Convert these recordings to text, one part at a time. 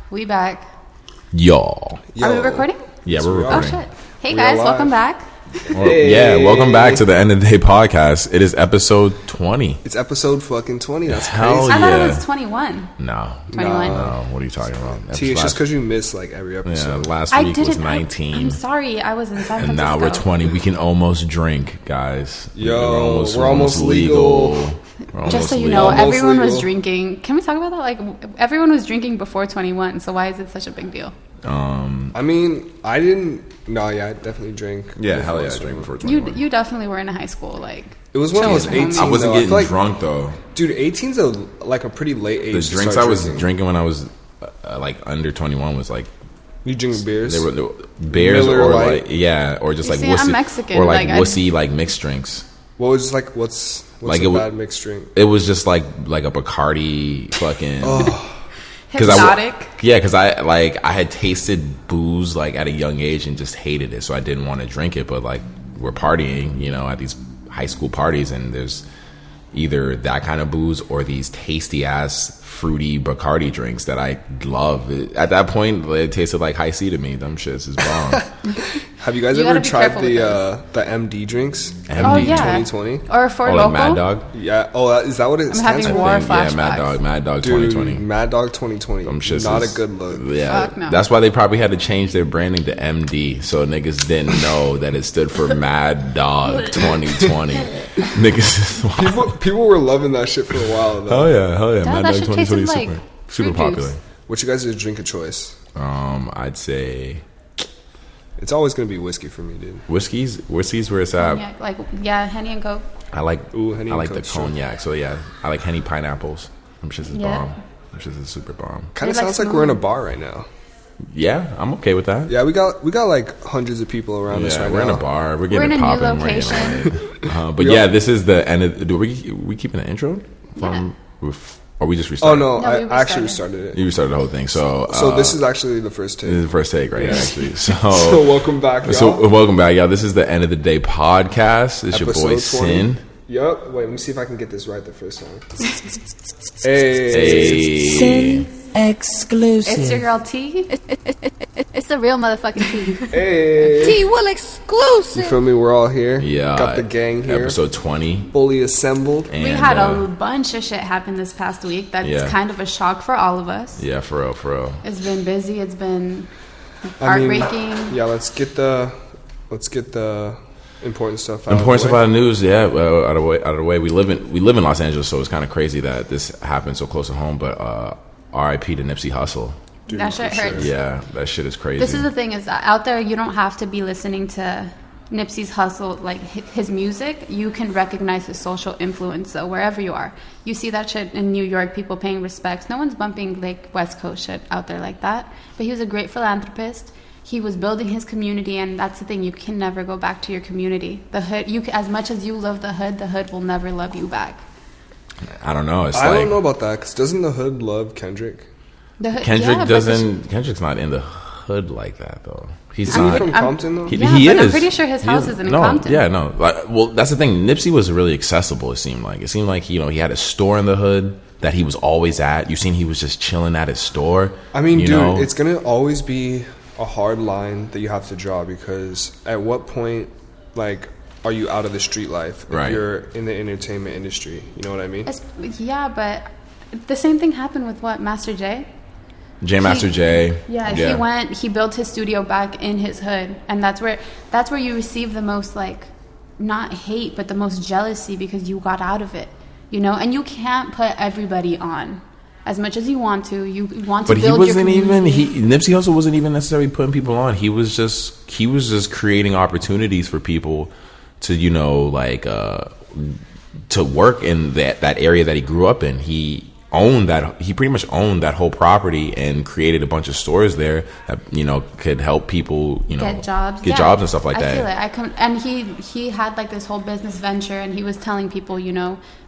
We back. Y'all. Are we recording? Yeah, we're recording. Oh, shit. Hey, guys. Welcome back. Well, yeah, welcome back to the End of the Day podcast. It is episode 20. It's episode fucking 20. That's Hell crazy. I thought it was 21. No. 21. No, what are you talking about? T, it's just because you missed like every episode. Yeah, last I week didn't. was 19. I'm sorry. I was in San Francisco. And now we're 20. We can almost drink, guys. Yo, we're almost legal. Just so you know, everyone was drinking. Can we talk about that? Like, everyone was drinking before 21. So why is it such a big deal? I mean, I didn't. No, yeah, I definitely drank. Yeah, hell yeah, I drank before 21. You definitely were in high school. Like, it was when I was 18. I wasn't getting drunk though. Dude, 18's a pretty late age. The drinks I was drinking when I was like under 21 was like. You drinking beers? They were beers Miller or Lite? like or just like See, wussy, I'm Mexican, or like like, wussy like mixed drinks. What was like? What's like a bad mixed drink? It was just like a Bacardi fucking. hypnotic. Because I had tasted booze like at a young age and just hated it, so I didn't want to drink it. But like we're partying, at these high school parties, and there's either that kind of booze or these tasty ass fruity Bacardi drinks that I love. At that point, it tasted like high C to me. Them shits is bomb. Have you guys ever tried the MD drinks? MD. Oh, yeah. 2020? Or for like local? Mad Dog? Yeah. Oh, is that what it I'm stands having for? war Yeah, flashbacks. Mad Dog Dude, 2020. Mad Dog 2020. Them shits Not is- a good look. Yeah, Fuck no. that's why they probably had to change their branding to MD, so niggas didn't know that it stood for Mad Dog 2020. Niggas, People were loving that shit for a while though. hell yeah, That Mad Dog shit 2020 is tasted like super fruit popular. juice. What's you guys' drink of choice? I'd say It's always gonna be whiskey for me, dude. whiskey's where it's at. Henny and Coke. I like Henny I and like Coke, the cognac, so yeah, I like Henny pineapples. Them shits is Yeah. bomb. Them shits is super bomb. Kind of They like sounds like we're in a bar right now. Yeah, I'm okay with that. Yeah, we got like hundreds of people around us right we're now. in a bar. We're We're getting in it a new popping. location. But yeah, this is the end of. Do we keeping an intro from? Or we just Oh restarted? no, No, I we actually restarted. restarted it. You restarted the whole thing. So This is actually the first this is take. the first take, right? Yeah, actually. So welcome back, y'all. So welcome back, y'all. This is the End of the Day podcast. It's your boy Episode 20. Sin. Yup. Wait, let me see if I can get this right the first time. Hey. Sin exclusive. It's your girl T. It's the real motherfucking T. Hey. T-Will You exclusive. feel me? We're all here. Yeah, Got the gang here. Episode 20. Fully assembled. And, We had a bunch of shit happen this past week. That's kind of a shock for all of us. Yeah, for real. It's been busy. It's been I mean, heartbreaking. yeah, let's get the important stuff out. Important of stuff the way. out of the news, yeah. Out of the way. We live in Los Angeles, so it's kind of crazy that this happened so close to home. But R.I.P. to Nipsey Hussle. Dude, That shit for sure. hurts. Yeah, that shit is crazy. This is the thing: is that out there, you don't have to be listening to Nipsey's hustle, like his music. You can recognize his social influence. So wherever you are, you see that shit in New York. People paying respects. No one's bumping like West Coast shit out there like that. But he was a great philanthropist. He was building his community, and that's the thing. You can never go back to your community. The hood, as much as you love the hood will never love you back. I don't know. I don't know about that because doesn't the hood love Kendrick? The hood, Kendrick yeah, but doesn't. Kendrick's not in the hood like that though. He's Isn't he not. from Compton though? Yeah, he but is. I'm pretty sure his house is in no, Compton. Yeah, no. Well, that's the thing. Nipsey was really accessible. It seemed like he had a store in the hood that he was always at. You seen he was just chilling at his store. I mean, you dude, know? it's gonna always be a hard line that you have to draw because at what point, like, are you out of the street life if Right. you're in the entertainment industry? You know what I mean? Yeah, but the same thing happened with Master J. Master J. Yeah, he built his studio back in his hood, and that's where you receive the most, like, not hate, but the most jealousy because you got out of it, and you can't put everybody on as much as you want to. You want to But build he wasn't your community. Nipsey Hussle wasn't even necessarily putting people on. He was just creating opportunities for people to, to work in that area that he grew up in. He pretty much owned that whole property and created a bunch of stores there that could help people get jobs and stuff like that. I feel it. And he had like this whole business venture, and he was telling people,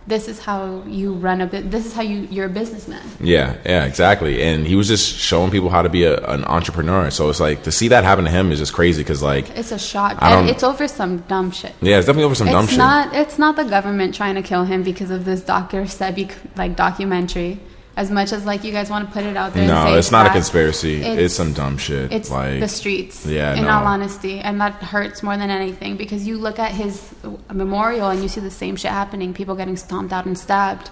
this is how you run this is how you're a businessman. Yeah, exactly. And he was just showing people how to be an entrepreneur. So it's like to see that happen to him is just crazy because like it's a shock. And it's over some dumb shit. Yeah, it's definitely over some dumb shit. It's not the government trying to kill him because of this Dr. Sebi like documentary As much as like you guys want to put it out there. No, and say it's not a that, conspiracy. It's some dumb shit. It's like the streets. Yeah, in no. all honesty, and that hurts more than anything because you look at his memorial and you see the same shit happening. People getting stomped out and stabbed.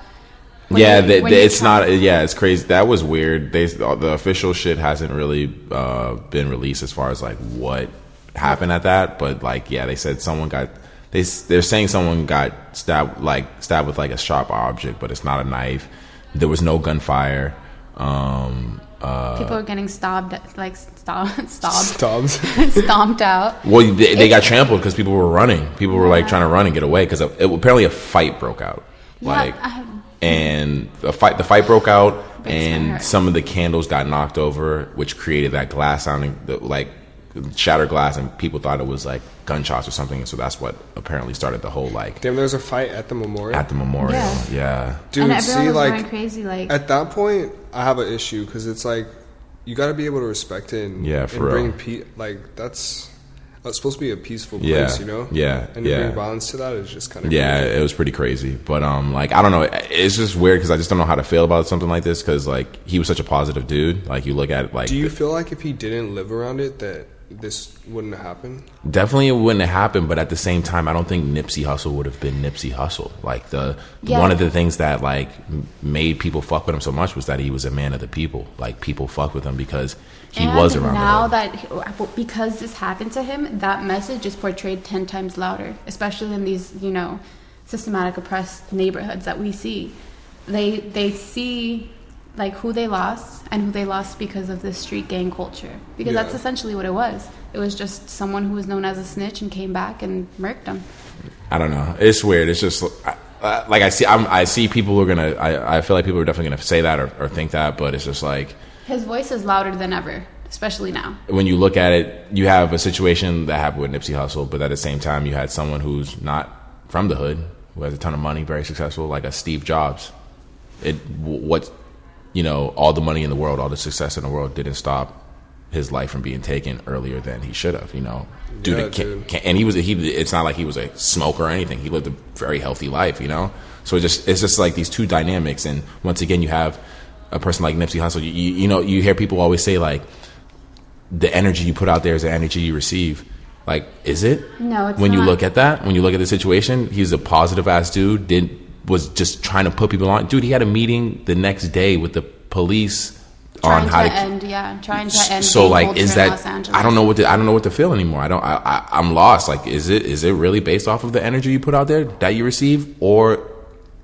It's crazy. That was weird. The official shit hasn't really been released as far as like what happened at that, but like they said someone got. They're saying someone got stabbed with like a sharp object, but it's not a knife. There was no gunfire. People are getting stomped out. Well, they got trampled because people were running. People were like trying to run and get away because apparently a fight broke out. And the fight broke out, and some of the candles got knocked over, which created that glass sounding like shattered glass, and people thought it was like gunshots or something. So that's what apparently started the whole like. Damn, there was a fight at the memorial. Yeah. Dude, and see, was like going crazy. Like at that point, I have an issue because it's like you got to be able to respect it and bring peace. Like that's supposed to be a peaceful place, you know. Yeah. And to bring violence to that is just kind of it was pretty crazy. But like I don't know, it's just weird because I just don't know how to feel about something like this because like he was such a positive dude. Like you look at like. Do you feel like if he didn't live around it that this wouldn't have happened? Definitely it wouldn't have happened, but at the same time I don't think Nipsey Hussle would have been Nipsey Hussle. Like one of the things that like made people fuck with him so much was that he was a man of the people. Like people fuck with him because he was around now because this happened to him, that message is portrayed 10 times louder, especially in these systematic oppressed neighborhoods that we see. They see like who they lost and who they lost because of this street gang culture. Because that's essentially what it was. It was just someone who was known as a snitch and came back and murked them. I don't know. It's weird. It's just like I see people who are gonna. I feel like people are definitely gonna say that or think that, but it's just like his voice is louder than ever, especially now. When you look at it, you have a situation that happened with Nipsey Hussle, but at the same time, you had someone who's not from the hood, who has a ton of money, very successful, like a Steve Jobs. All the money in the world, all the success in the world didn't stop his life from being taken earlier than he should have, Dude. And it's not like he was a smoker or anything. He lived a very healthy life, So it's just like these two dynamics. And once again, you have a person like Nipsey Hussle. You hear people always say like, the energy you put out there is the energy you receive. Like, is it? No, it's when not. you look at that, when you look at the situation, he's a positive ass dude. Was just trying to put people on. Dude, he had a meeting the next day with the police on how to end. So like, is that? I don't know what to feel anymore. I'm lost. Like, is it really based off of the energy you put out there that you receive, or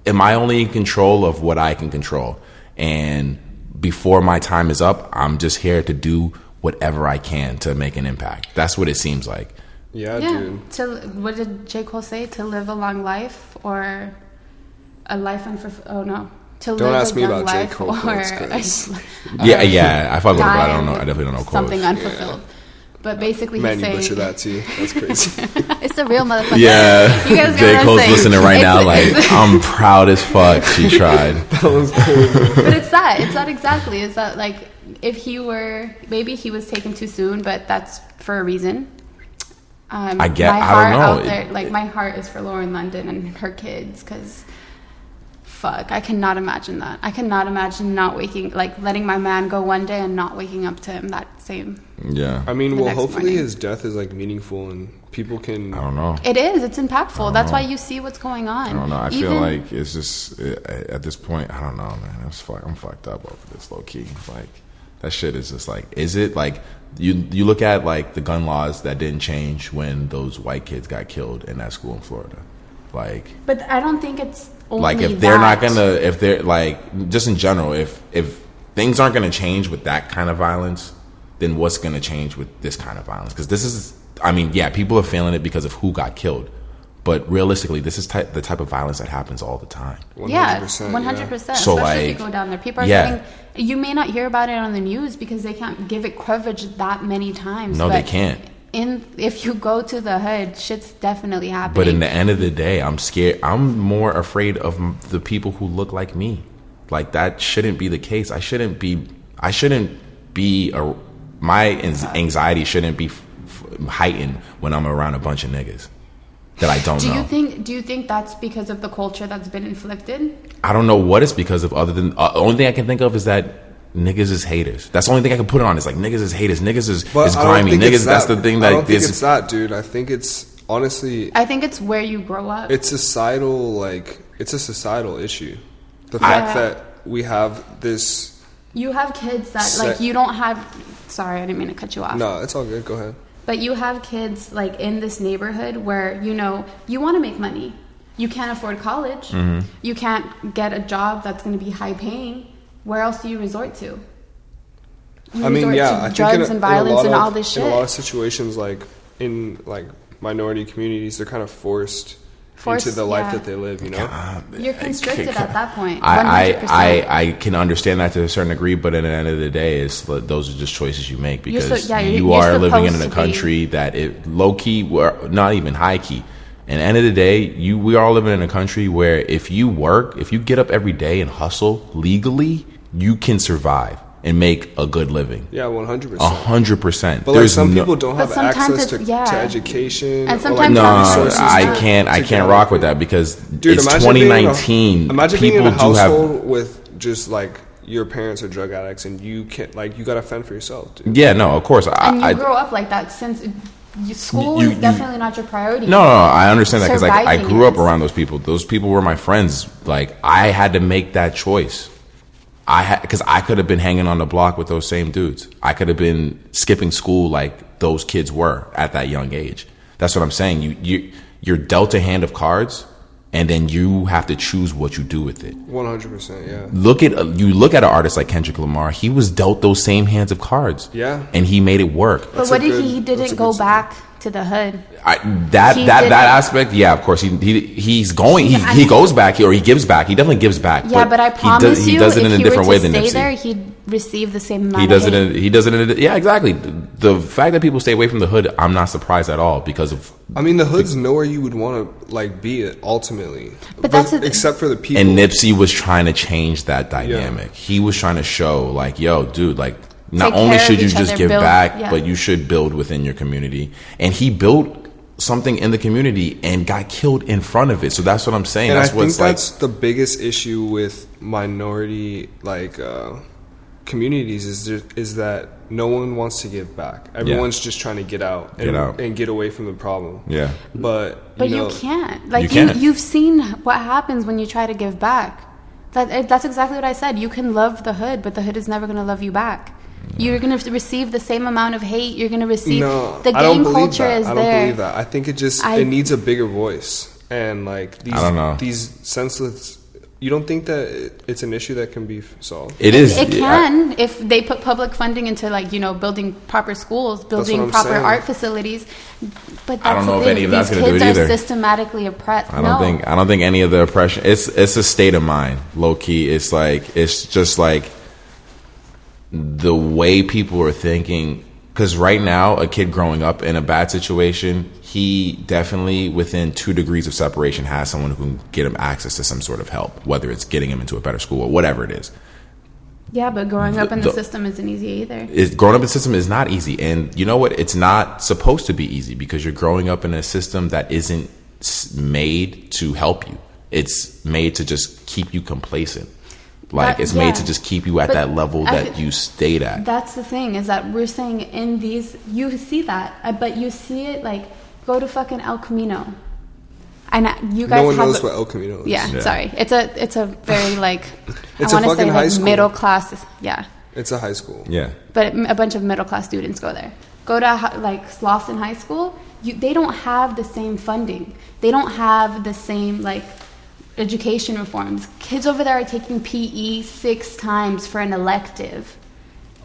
am I only in control of what I can control? And before my time is up, I'm just here to do whatever I can to make an impact. That's what it seems like. Yeah, dude. What did J. Cole say? To live a long life or a life unfulfilled? Oh no. To don't live ask a me young about life J. Cole quotes, I fuck with him, but I don't know. I definitely don't know quotes. Something unfulfilled. But basically, man, he's saying, you butcher that too. That's crazy. It's a real motherfucker. Yeah, you guys J. Cole's listening right now. Like, I'm proud as fuck. She tried. That was cool. But it's that exactly. It's that like if he were maybe he was taken too soon, but that's for a reason. I don't know. My heart is for Lauren London and her kids because. Fuck, I cannot imagine that. I cannot imagine not letting my man go one day and not waking up to him that same. Yeah. I mean, well, hopefully his death is like meaningful and people can. I don't know. It is. It's impactful. That's why you see what's going on. I don't know. I feel like it's just at this point. I don't know, man. I'm fucked up over this, low key. Like that shit is just like. Is it like you look at like the gun laws that didn't change when those white kids got killed in that school in Florida, like. But I don't think it's. Like if they're not gonna, if they're like, just in general, if things aren't gonna change with that kind of violence, then what's gonna change with this kind of violence? Because this is, I mean, yeah, people are feeling it because of who got killed, but realistically, this is the type of violence that happens all the time. 100%, yeah, 100%. So especially if you go down there, people are getting. You may not hear about it on the news because they can't give it coverage that many times. No, they can't. If you go to the hood, shit's definitely happening. But in the end of the day, I'm scared. I'm more afraid of the people who look like me. Like that shouldn't be the case. My anxiety shouldn't be heightened when I'm around a bunch of niggas. that I don't know. Do you think that's because of the culture that's been inflicted? I don't know what it's because of, other than the only thing I can think of is that niggas is haters. That's the only thing I can put it on. It's like niggas is haters. Niggas is grimy. Niggas. That's the thing. I don't think it's that, dude. I think it's honestly. I think it's where you grow up. It's societal. It's a societal issue. The fact that we have this. You have kids that you don't have. Sorry, I didn't mean to cut you off. No, it's all good. Go ahead. But you have kids in this neighborhood where you want to make money. You can't afford college. Mm-hmm. You can't get a job that's going to be high paying. Where else do you resort to? I think drugs and violence and all this shit. In a lot of situations, in minority communities, they're kind of forced into the life that they live. You're constricted at that point. 100%. I can understand that to a certain degree, but at the end of the day, those are just choices you make because you are living in a country that low key, not even high key. And at the end of the day, we are all living in a country where if you get up every day and hustle legally, you can survive and make a good living. Yeah, 100%. 100%. But some people don't have access to education. And sometimes I can't rock with that because it's 2019. Imagine being in a household with just your parents are drug addicts and you can't you got to fend for yourself, dude. Yeah, no, of course. And you grow up like that since. School is definitely not your priority. No, I understand that because I grew up around those people. Those people were my friends. I had to make that choice. Because I could have been hanging on the block with those same dudes. I could have been skipping school like those kids were at that young age. That's what I'm saying. You're dealt a hand of cards, and then you have to choose what you do with it. 100%, yeah. Look at an artist like Kendrick Lamar. He was dealt those same hands of cards. Yeah. And he made it work. But what if he didn't go back to the hood? That aspect, yeah, of course. He goes back or he gives back. He definitely gives back. Yeah, but I promise he does it in a different way than Nipsey. There, he'd receive the same amount. He does it. Yeah, exactly. The fact that people stay away from the hood, I'm not surprised at all because of. I mean, the hood's nowhere you would want to be ultimately, but except for the people. And Nipsey was trying to change that dynamic. Yeah. He was trying to show, yo, dude, not only should you just give back, but you should build within your community. And he built something in the community and got killed in front of it. So that's what I'm saying. And I think that's the biggest issue with minority communities is that no one wants to give back. Everyone's just trying to get out and get away from the problem. Yeah. But you can't. You've seen what happens when you try to give back. That's exactly what I said. You can love the hood, but the hood is never going to love you back. You're going to receive the same amount of hate. You're going to receive the gang culture is there. I don't believe that. I think it needs a bigger voice and these senseless. You don't think that it's an issue that can be solved? It is. It can if they put public funding into building proper schools, building proper art facilities. But that's I don't know if any of that's going to do it either. These kids are systematically oppressed. I don't think any of the oppression. It's a state of mind, low key. It's just the way people are thinking. Because right now, a kid growing up in a bad situation, he definitely, within 2 degrees of separation, has someone who can get him access to some sort of help, whether it's getting him into a better school or whatever it is. Yeah, but growing up in the system isn't easy either. Growing up in the system is not easy. And you know what? It's not supposed to be easy because you're growing up in a system that isn't made to help you. It's made to just keep you complacent. It's made to just keep you at that level that you stayed at. That's the thing, is that we're saying in these, you see that, but you see it go to fucking El Camino. And you guys no one knows what El Camino is. Yeah, sorry. It's a very it's I want to say high school. Middle class. Yeah. It's a high school. Yeah. But a bunch of middle class students go there. Go to Slauson High School. They don't have the same funding. They don't have the same education reforms. Kids over there are taking PE 6 times for an elective.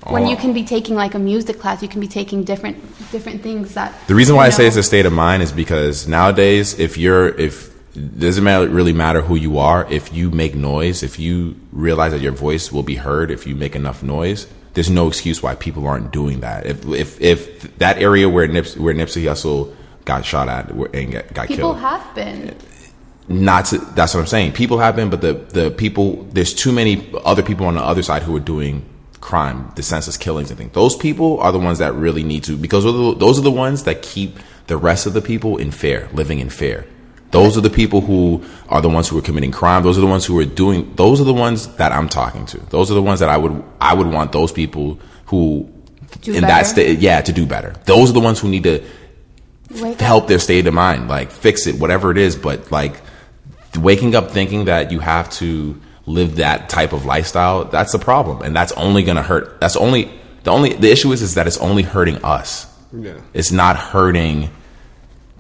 When you can be taking a music class, you can be taking different things that. The reason why I say it's a state of mind is because nowadays, if it doesn't really matter who you are, if you make noise, if you realize that your voice will be heard, if you make enough noise, there's no excuse why people aren't doing that. If that area where Nipsey Hussle got shot at and got killed, people have been. That's what I'm saying. People have been, but the people, there's too many other people on the other side who are doing crime, the senseless killings and things. Those people are the ones that really need to, because those are the ones that keep the rest of the people in fear, living in fear. Those are the people who are the ones who are committing crime. Those are the ones who are doing. Those are the ones that I'm talking to. Those are the ones that I would want those people who in that state, to do better. Those are the ones who need to help their state of mind, like fix it, whatever it is. But like waking up thinking that you have to live that type of lifestyle, that's a problem, and that's only going to hurt. The issue is that it's only hurting us. Yeah, it's not hurting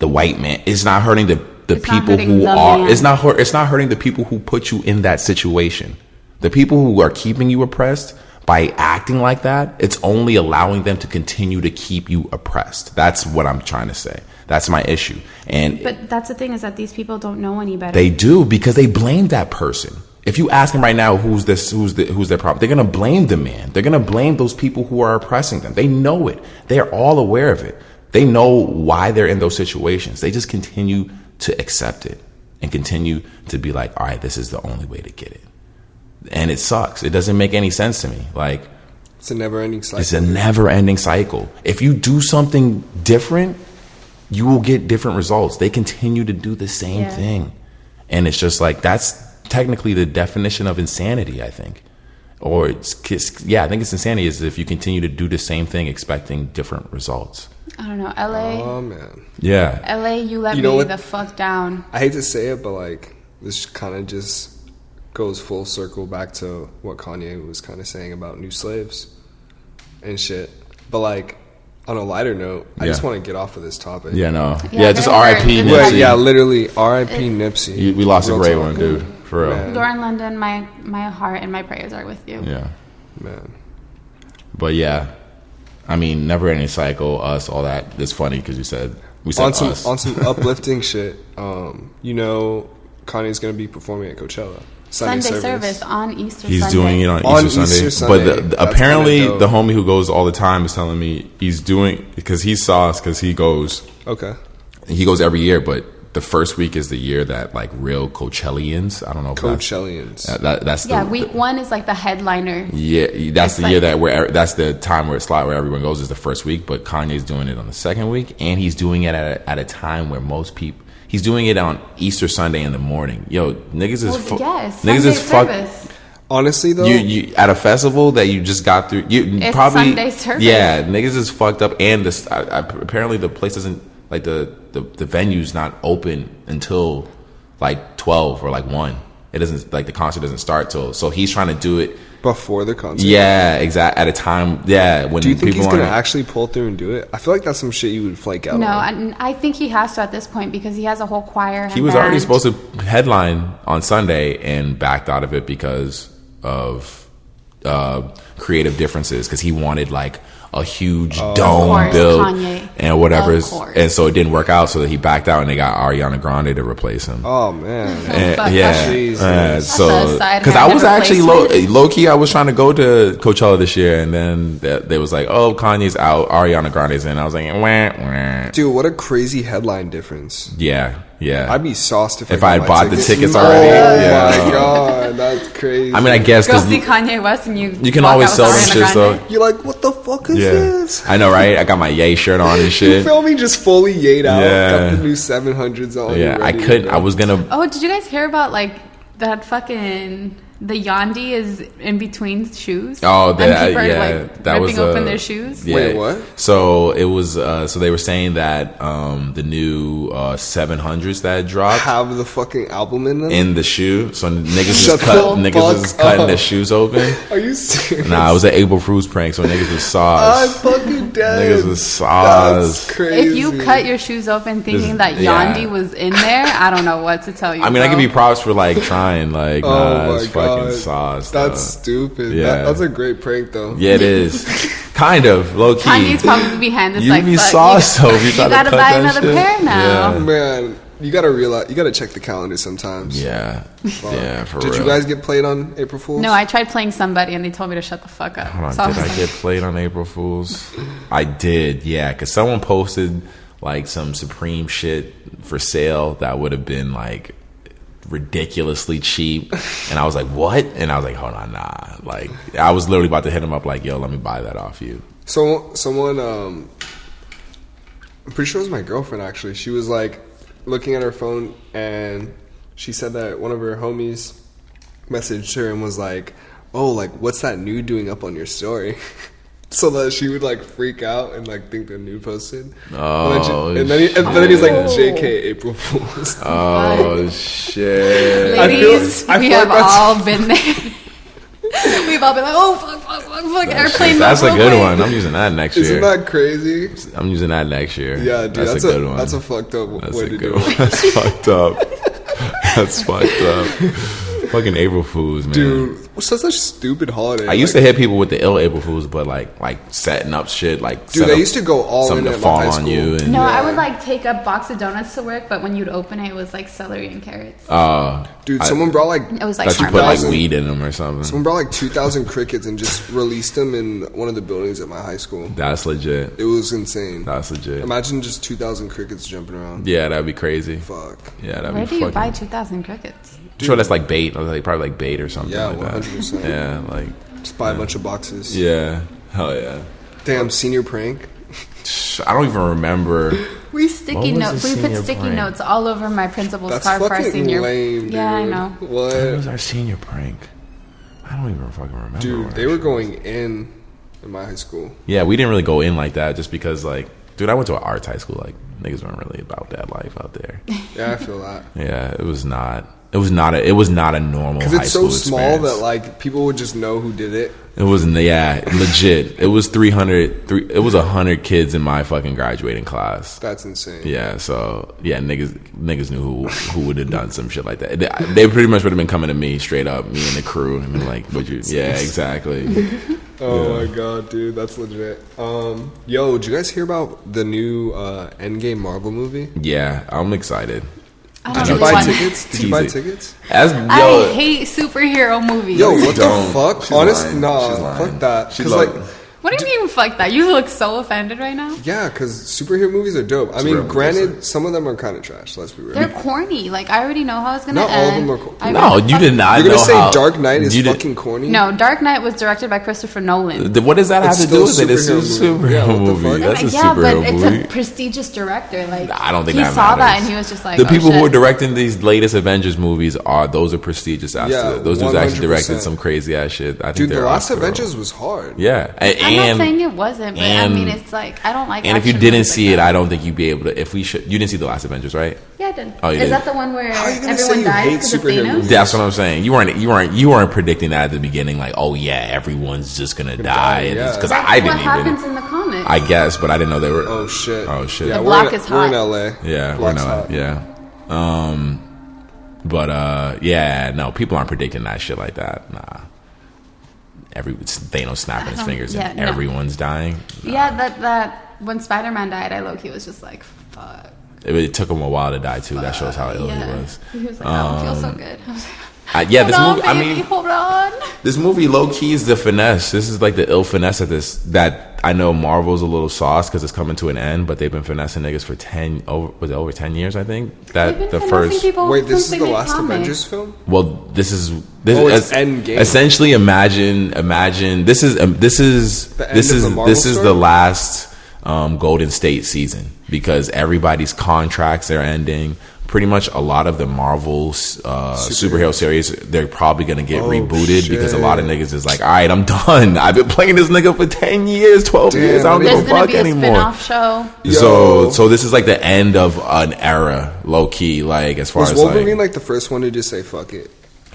the white man. It's not hurting the people who are. It's not hurting the people who put you in that situation. The people who are keeping you oppressed by acting like that, it's only allowing them to continue to keep you oppressed. That's what I'm trying to say. That's my issue. But that's the thing, is that these people don't know any better. They do, because they blame that person. If you ask them right now, who's their problem, they're going to blame the man. They're going to blame those people who are oppressing them. They know it. They're all aware of it. They know why they're in those situations. They just continue to accept it and continue to be like, all right, this is the only way to get it. And it sucks. It doesn't make any sense to me. Like, it's a never-ending cycle. It's a never-ending cycle. If you do something different, you will get different results. They continue to do the same thing. And it's just like, that's technically the definition of insanity, I think. Or I think it's insanity is if you continue to do the same thing expecting different results. I don't know. LA. Oh, man. Yeah. LA, you let me the fuck down. I hate to say it, but like, this kind of just goes full circle back to what Kanye was kind of saying about new slaves and shit. But like, on a lighter note, I just want to get off of this topic. Yeah, no. Yeah, just R.I.P. Nipsey. Yeah, literally, R.I.P. Nipsey. We lost a great one, dude. For real. Man. You're in London. My heart and my prayers are with you. Yeah. Man. But yeah, I mean, never ending cycle, us, all that. It's funny because we said us. On some uplifting shit. You know, Kanye's going to be performing at Coachella. Sunday service on Easter Sunday. He's doing it on Easter Sunday. But apparently the homie who goes all the time is telling me he's doing, because he's sauce, because he goes. Okay. He goes every year, but the first week is the year that like real Coachellians. I don't know. Coachellians. That's week one is like the headliner. Yeah, that's the year that's the time where everyone goes is the first week. But Kanye's doing it on the second week, and he's doing it at a time where most people. He's doing it on Easter Sunday in the morning. Yo, niggas is fucked. Honestly, though, you at a festival that you just got through. It's probably Sunday service. Yeah, niggas is fucked up, and apparently the place doesn't like the venue's not open until like 12 or like 1. It doesn't, like, the concert doesn't start till. So he's trying to do it before the concert. Yeah, exactly. At a time, when do you think he's gonna actually pull through and do it? I feel like that's some shit you would flake out. No, on. I think he has to at this point because he has a whole choir. He was already supposed to headline on Sunday and backed out of it because of creative differences. Because he wanted like a huge dome build and whatever, and so it didn't work out. So that he backed out, and they got Ariana Grande to replace him. Oh man, so because I was actually low key, I was trying to go to Coachella this year, and then they was like, "Oh, Kanye's out, Ariana Grande's in." I was like, "Wah, wah." Dude, what a crazy headline difference! Yeah. I'd be sauced if I had bought the tickets already. Oh my god, that's crazy. I mean, I guess go see Kanye West and you can always sell them shit. So you're like, what the fuck is this? I know, right? I got my Ye shirt on and shit. You feel me? Just fully Ye'd out. Got the new 700s on. Yeah, I couldn't. I was gonna. Oh, did you guys hear about like that fucking? The Yandi is in between shoes. Oh, that that was ripping open their shoes. Yeah. Wait, what? So it was. So they were saying that the new 700s that dropped have the fucking album in them in the shoe. So niggas is cutting their shoes open. Are you serious? Nah, it was an April Fool's prank. So niggas was sauce. I'm fucking dead. Niggas was sauce. That's crazy. If you cut your shoes open thinking that Yandi was in there, I don't know what to tell you. I mean, I give you props for like trying. Like, oh my god. Sauce, that's stupid. Yeah. That's a great prank, though. Yeah, it is. Kind of low key. Kanye's probably behind this. You like, be sauce, though. You gotta buy another pair now. Yeah. Man, you gotta realize. You gotta check the calendar sometimes. Yeah, yeah. For real. Did you guys get played on April Fools? No, I tried playing somebody, and they told me to shut the fuck up. Hold on, did I get played on April Fools? I did. Yeah, because someone posted like some Supreme shit for sale that would have been like ridiculously cheap. And I was like, what? And I was like, hold on, nah. Like, I was literally about to hit him up like, yo, let me buy that off you. So someone, I'm pretty sure it was my girlfriend actually. She was like looking at her phone and she said that one of her homies messaged her and was like, oh, like, what's that nude doing up on your story? So that she would like freak out and like think the nude posted. Oh, and then he's like, JK, April Fools. Oh, shit. Ladies, I we feel have like that's- all been there. We've all been like, oh, fuck, airplane. That's a mode, good real one. quick. I'm using that next Isn't year. that crazy? I'm using that next year. Yeah, dude, that's a good one. That's a fucked up That's way a to good do one. it. That's fucked up. That's fucked up. Fucking April Fools, man. Dude, such a stupid holiday. I used to hit people with the ill April Fools, but like setting up shit, like Dude, they used to go all in something at to my fall high on school. you. And, No, I would like take a box of donuts to work, but when you'd open it, it was like celery and carrots. Dude, someone brought like It was like thought you put like harmless. weed in them or something. someone brought like 2,000 crickets and just released them in one of the buildings at my high school. That's legit. It was insane. That's legit. Imagine just 2,000 crickets jumping around. Yeah, that'd be crazy. Fuck. Yeah, that'd Where be do you fucking. buy 2,000 crickets? I'm sure that's like bait. Like probably like bait or something. Yeah, like 100%. that. Yeah, like Just buy a bunch of boxes. yeah, hell yeah. Damn, senior prank. I don't even remember. We What sticky was notes. the We put senior sticky prank? notes all over my principal's That's car for our fucking senior. lame, dude. Yeah, I know. What What? was our senior prank? I don't even fucking remember. Dude, what they our were shit going in my high school. Yeah, we didn't really go in like that just because, like, dude, I went to an arts high school. Like, niggas weren't really about that life out there. Yeah, I feel that. Yeah, it was not. It was not a normal high Because it's so school small experience. that like people would just know who did it. It wasn't. Yeah, legit. It was 300. It was 100 kids in my fucking graduating class. That's insane. Yeah, so yeah, niggas knew who would have done some shit like that. They pretty much would have been coming to me straight up, me and the crew, and been like, "Would you?" Yeah, exactly. Oh my god, dude, that's legit. Yo, did you guys hear about the new Endgame Marvel movie? Yeah, I'm excited. I Did don't you know buy which one. tickets? Did you buy Teasing. tickets? As I yo, hate superhero movies. Yo, what Don't. the fuck? She's Honestly, lying. nah, She's lying. fuck that. She's Because like, lying. What do you mean, fuck that? You look so offended right now. yeah, because superhero movies are dope. I mean, Superhero movies granted, are- some of them are kind of trash. Let's be real. They're corny. Like, I already know how it's gonna Not all of end. them are co- I no, really you did not. You're gonna know say how, Dark Knight is you did- fucking corny? No, Dark Knight was directed by Christopher Nolan. What does that have It's to do with still it? It's a superhero movie. Yeah, superhero what the movie. fuck? That's a yeah, but superhero it's movie. a prestigious director. Like, I don't think he that saw that matters. and he was just like, The oh, people who shit. are directing these latest Avengers movies those are prestigious assets. Yeah, Those dudes actually 100%. directed some crazy ass shit. I think Dude, the they're last Oscar- Avengers was hard. Yeah, I'm not saying it wasn't, but I mean, it's like I don't like. And if you action didn't movies see like it, that. I don't think you'd be able to. If we should, you didn't see the last Avengers, right? Yeah, I did. Oh, you Is did? that the one where How are you gonna say everyone you dies hate because of superhero Thanos? movies? That's what I'm saying. You weren't predicting that at the beginning, like, oh yeah, everyone's just gonna die, yeah. because That's I what didn't happens even. in the comics. I guess, but I didn't know they were. Oh shit. Oh shit. Yeah, The we're block in, is we're in hot. LA. Yeah, we're Block's not. hot. Yeah. But yeah, no, people aren't predicting that shit like that. Nah. Thanos snapping his fingers and no. everyone's dying. Nah. Yeah, that when Spider-Man died, I low-key was just like, fuck. It took him a while to die too. That shows how ill Yeah. he was. He was like, I don't feel so good. I was like, Yeah, this hold movie. on, I baby, mean, hold on. this movie low key is the finesse. This is like the ill finesse of this. That I know Marvel's a little sauce because it's coming to an end, but they've been finessing niggas for over 10 years. I think They've that been the finessing first. people Wait, this since is they the made last comics. Avengers film? Well, this is Oh, it's Endgame. Essentially, imagine this is The end this of the Marvel is story? the last Golden State season because everybody's contracts are ending. Pretty much a lot of the Marvel superhero series, they're probably going to get rebooted because a lot of niggas is like, all right, I'm done. I've been playing this nigga for 10 years, 12 years. I don't There's give a gonna fuck be a anymore. spin-off show. Yo. So this is like the end of an era, low key, like as far Was as Wolverine like the first one to just say fuck it?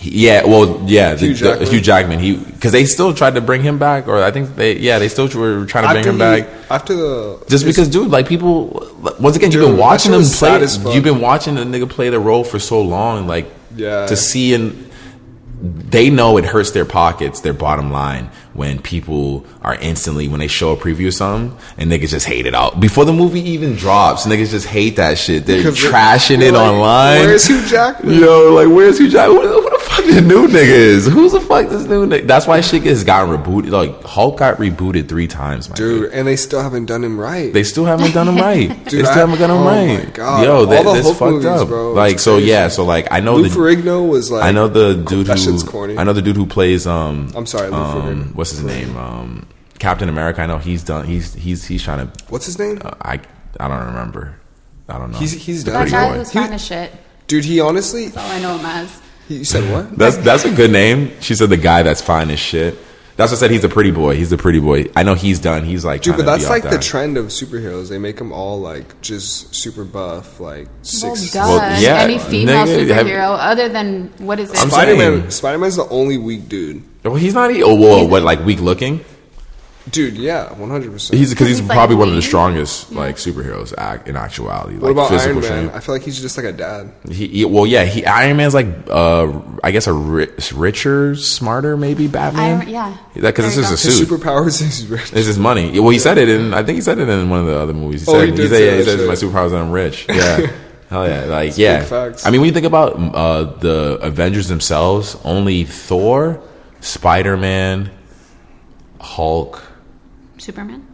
Yeah, well, yeah, Hugh Jackman. Hugh Jackman. Because they still tried to bring him back, or I think they still were trying to bring him back. After the Just because, dude, like people, once again, you've been Dude, watching that him shit was play. sad as fuck. You've been watching the nigga play the role for so long, like Yeah. to see and they know it hurts their pockets, their bottom line, when people are instantly when they show a preview of something and niggas just hate it out before the movie even drops. Niggas just hate that shit. They're Because trashing you're it like, online. Where's Hugh Jackman? Yo, like where's Hugh Jackman? Who the fuck fuck the new nigga is? Who's the fuck this new nigga? That's why shit has gotten rebooted. Like Hulk got rebooted 3 times, my dude, and they still haven't done him right. They still haven't done him right. Dude, they still haven't done him right. Oh my god, yo, that's fucked movies, up, bro. Like so, yeah. So like, I know Lou Ferrigno was like. I know the dude that who. shit's corny. I know the dude who plays. I'm sorry, Lou Ferrigno. What's his name? Captain America. I know he's done. He's trying to. What's his name? I don't remember. I don't know. He's That done. guy was fine as shit. Dude, he honestly. That's all I know him as. You said what? That's a good name. She said the guy that's fine as shit. That's what I said. He's a pretty boy. He's a pretty boy. I know he's done. He's like, dude, but that's like the that. trend of superheroes. They make them all like just super buff, like Well, 6. duh. Well, yeah, Any female nigga, superhero other than what is it? I'm Spider-Man. Spider-Man's the only weak dude. Well, he's not. Whoa, what? Like weak looking? Dude, yeah, 100%. He's He's like probably one of the weak. strongest like superheroes in actuality. What Like about physical Iron Man? strength. I feel like he's just like a dad. Iron Man's like I guess a richer, smarter, maybe Batman. Yeah. Because it's There just you a His suit. superpowers is rich. It's his money. Well, he said it in. I think he said it in one of the other movies. Oh, he did say that he said my shit. superpowers are I'm rich. Yeah. Hell yeah. Like It's yeah. big facts. I mean, when you think about the Avengers themselves, only Thor, Spider-Man, Hulk. Superman?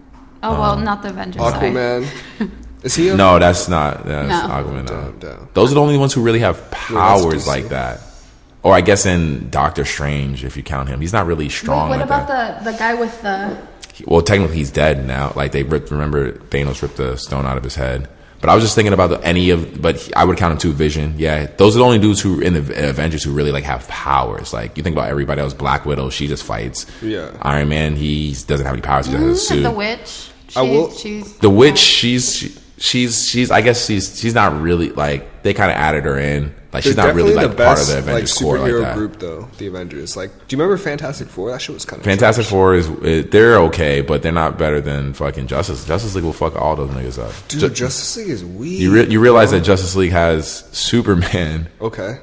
Oh, well, not the Avengers. Aquaman. Is he? No, that's not. That's No. Aquaman. No. Damn. Those are the only ones who really have powers DC. like that. Or I guess in Doctor Strange, if you count him, he's not really strong. What like about that. the guy with the... Well, technically, he's dead now. Like remember Thanos ripped the stone out of his head. But I was just thinking about I would count him too. Vision. Yeah, those are the only dudes who in the Avengers who really like have powers. Like you think about everybody else. Black Widow, she just fights. Yeah. Iron Man, he doesn't have any powers. He just has a suit. The witch. She's The witch, she's I guess she's not really like they kind of added her in. Like she's They're not really definitely like part of the Avengers like, core like superhero that. group though. The Avengers. Like, do you remember Fantastic Four? That shit was kind of Fantastic trash. Four they're okay, but they're not better than fucking Justice League will fuck all those niggas up. Dude, Justice League is weak. You realize that Justice League has Superman, Okay.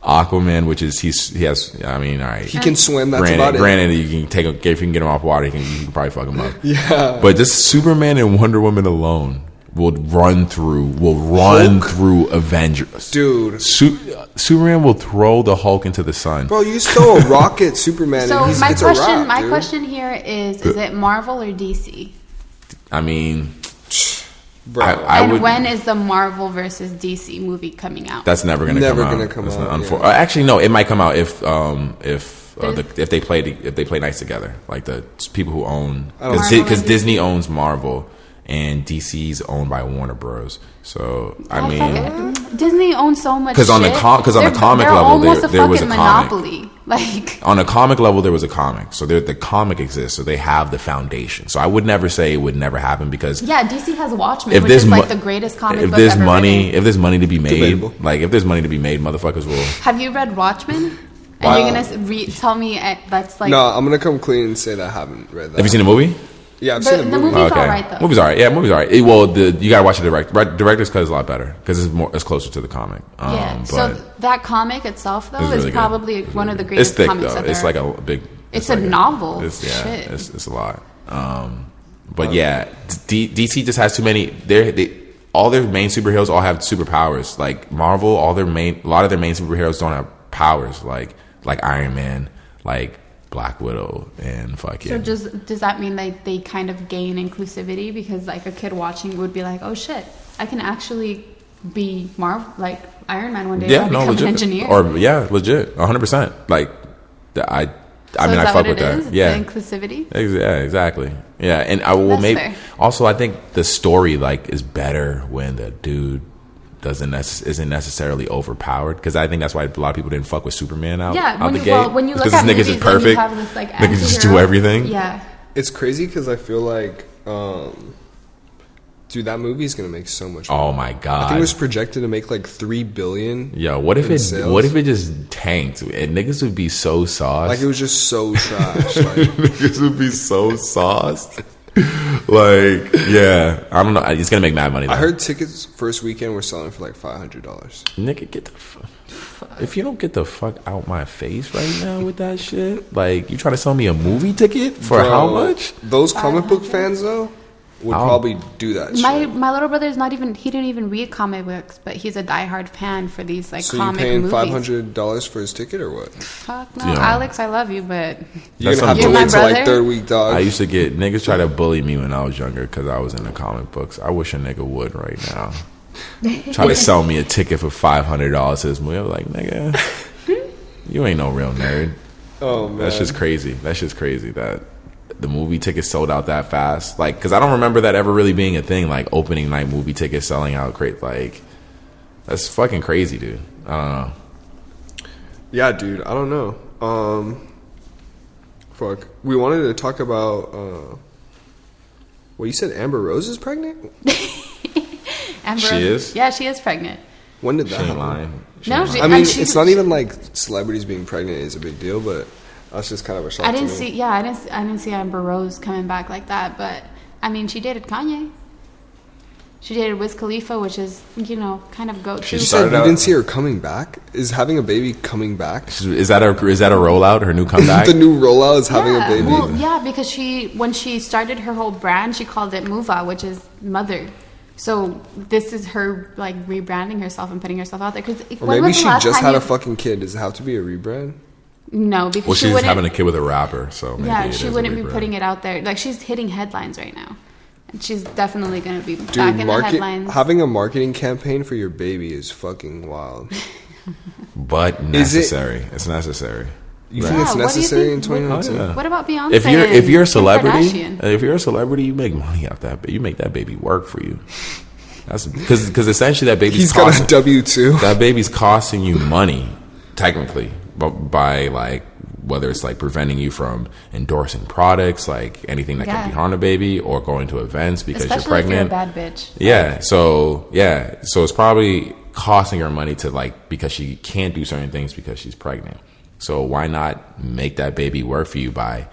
Aquaman, which is he has. I mean, all right. He can swim. That's about it. Granted, you can if you can get him off water, you can probably fuck him up. Yeah. But just Superman and Wonder Woman alone will run through Avengers. Dude. Superman will throw the Hulk into the sun. Bro, you throw a rock at Superman So and it's my a rock, my dude. question here is it Marvel or DC? I mean, Bro. I And would. when is the Marvel versus DC movie coming out? That's never gonna Never come out. gonna come That's out, not- yeah. Actually, no. It might come out if they play nice together, like the people who own because Marvel and Disney owns Marvel and DC's owned by Warner Bros. So I mean, fuck it. Disney owns so much. 'Cause on the shit. comic They're level, almost there was a fucking comic. monopoly. Like on a comic level, there was a comic, so the comic exists, so they have the foundation. So I would never say it would never happen because yeah, DC has Watchmen, if which there's is like mo- the greatest comic if book there's ever money, written. if there's money to be made, Debatable. like if there's money to be made, motherfuckers will. Have you read Watchmen? And Wow. you're gonna tell me that's like No, I'm gonna come clean and say that I haven't read that. Have you seen the movie? Yeah, I've The- seen the the movie. movie's alright, though. Movie's alright. Yeah, movie's alright. You gotta watch the director's cut is a lot better because it's closer to the comic. yeah. But So that comic itself though it's is really good. probably It's one really of the good. greatest It's thick comics though. out there. It's like a big. It's like a novel. Shit. Shit. It's a lot. But yeah, DC just has too many. All their main superheroes all have superpowers. Like Marvel, a lot of their main superheroes don't have powers. Like Iron Man, like Black Widow, and fucking. So does that mean they kind of gain inclusivity because like a kid watching would be like, oh shit, I can actually be like Iron Man one day. Yeah, I'll no, become legit. an engineer. Or yeah, legit, 100%. Like, I So mean, is I that fuck what with it that. is? Yeah, The inclusivity. Yeah, exactly. Yeah, and I will That's maybe fair. also I think the story like is better when the dude isn't necessarily overpowered because I think that's why a lot of people didn't fuck with Superman out the gate. When you look because at this niggas movies is and perfect. you have this like Niggas just do antihero- everything. Yeah. It's crazy because I feel like, dude, that movie's gonna make so much money. Oh my I think god. it was projected to make like $3 billion. Yo, what if in it sales. just tanked? And niggas would be so sauced. Like it was just so trash. Like, Niggas would be so sauced. Like, yeah, I don't know. It's gonna make mad money. Though. I heard tickets first weekend were selling for like $500. Nigga, get the fuck. If you don't get the fuck out my face right now with that shit, like you trying to sell me a movie ticket for Bro, how much? Those comic book fans though, would probably do that shit. My little brother's not even, he didn't even read comic books, but he's a diehard fan for these like so comic you paying movies. $500 for his ticket or what? Fuck no, Yeah. Alex, I love you, but You're gonna have to You're my wait till like brother? third week, dog. I used to get niggas try to bully me when I was younger because I was in the comic books. I wish a nigga would right now. Try to sell me a ticket for $500 to this movie. I was like, nigga, you ain't no real nerd. Oh man, That's just crazy. That's just crazy that the movie tickets sold out that fast. Like, because I don't remember that ever really being a thing. Like opening night movie tickets selling out great. Like, that's fucking crazy, dude. I don't know. Yeah, dude. I don't know. Fuck. We wanted to talk about. Well, you said Amber Rose is pregnant. Amber She is? Yeah, she is pregnant. When did She that ain't happen? lying. She No, ain't she- lying. I mean, she- it's not even like celebrities being pregnant is a big deal, but that's just kind of a shock I to didn't me. see. Yeah, I didn't see Amber Rose coming back like that. But I mean, she dated Kanye. She dated Wiz Khalifa, which is kind of go She You to. said started you out- didn't see her coming back? Is having a baby coming back? Is that a rollout? Her new comeback? The new rollout is having a baby. Well, yeah, because when she started her whole brand, she called it Muva, which is mother. So this is her like rebranding herself and putting herself out there. Because Or maybe she just had a fucking kid. Does it have to be a rebrand? No, because Well, she she's wouldn't. having a kid with a rapper, so maybe Yeah, it she is a wouldn't be rebrand. putting it out there. Like she's hitting headlines right now, and she's definitely going to be Dude, back in the headlines. having a marketing campaign for your baby is fucking wild. But Is it- necessary. It's necessary. You Right. think it's Yeah, what do you necessary think- in 2019? Oh, yeah. What about Beyonce? If and you're a Kim celebrity, Kardashian? you make money off that. But you make that baby work for you. That's because essentially that baby's He's got a W-2. that baby's costing you money, technically, but by like whether it's like preventing you from endorsing products, like anything that Yeah. can be harm a baby, or going to events because Especially you're pregnant. if you're a bad bitch. Yeah. So it's probably costing her money to like because she can't do certain things because she's pregnant. So why not make that baby work for you by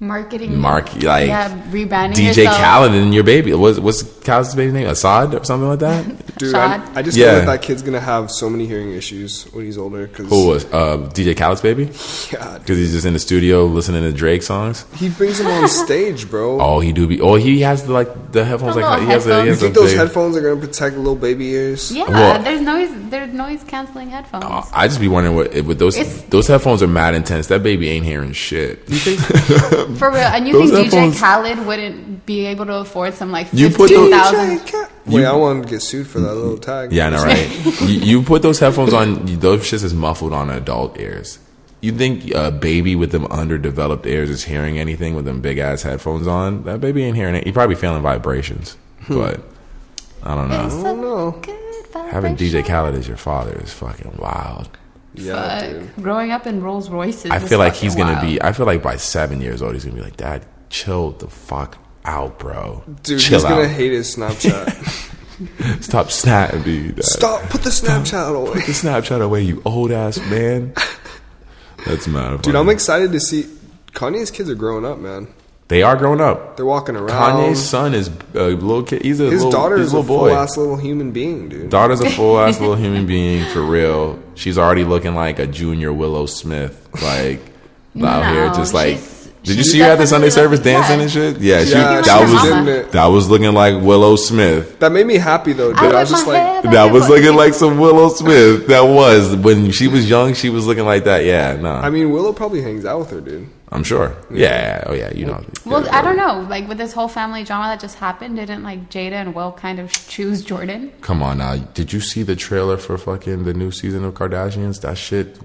Marketing, rebranding DJ yourself. Khaled and your baby? What's Khaled's baby's name? Assad or something like that? Dude, Shad. I just Yeah. know that kid's going to have so many hearing issues when he's older. Cause, Who was DJ Khaled's baby? Yeah, Because he's just in the studio listening to Drake songs. he brings him on stage, bro. Oh, he do be. Oh, he has the headphones. The Like little he has headphones. You a think those big- headphones are going to protect little baby ears? Yeah, Well- there's noise canceling headphones. I just be wondering what with those It's- those headphones are mad intense. That baby ain't hearing shit. You think? For real, and you Those think DJ headphones- Khaled wouldn't be able to afford some like You put those- 15,000? Wait, I want to get sued for that little tag. Yeah, I know, right? you put those headphones on. Those shits is muffled on adult ears. You think a baby with them underdeveloped ears is hearing anything with them big ass headphones on? That baby ain't hearing it. He probably feeling vibrations, but I don't know. It's I don't know. a good Having DJ vibration. Khaled as your father is fucking wild. Yeah, Fuck. dude. Growing up in Rolls Royces. I is feel like fucking he's gonna wild. be. I feel like by 7 years old, he's gonna be like, Dad, chill the fuck out, bro. Dude, chill he's going to out. hate his Snapchat. Stop snapping, dude. Dad. Stop, put the Snapchat away. Put the Snapchat away, you old ass man. That's mad. Dude, funny. I'm excited to see. Kanye's kids are growing up, man. They are growing up. They're walking around. Kanye's son is a little kid. He's a His little, daughter he's is a a little boy. full ass little human being, dude. Daughter's a full ass little human being for real. She's already looking like a junior Willow Smith, like out here, just like. she's- Did you she's see her at the Sunday definitely service dancing yeah. and shit? Yeah, she, Yeah, that she was didn't it? that was looking like Willow Smith. That made me happy though, dude. I I was whip just my like, hair back That and was forth. looking like some Willow Smith. That was when she was young. She was looking like that. Yeah, no, I mean, Willow probably hangs out with her, dude. I'm sure. Yeah. Oh yeah. You know. Well, Yeah, I don't know. Like with this whole family drama that just happened, didn't like Jada and Will kind of choose Jordan? Come on now. Did you see the trailer for fucking the new season of Kardashians? That shit.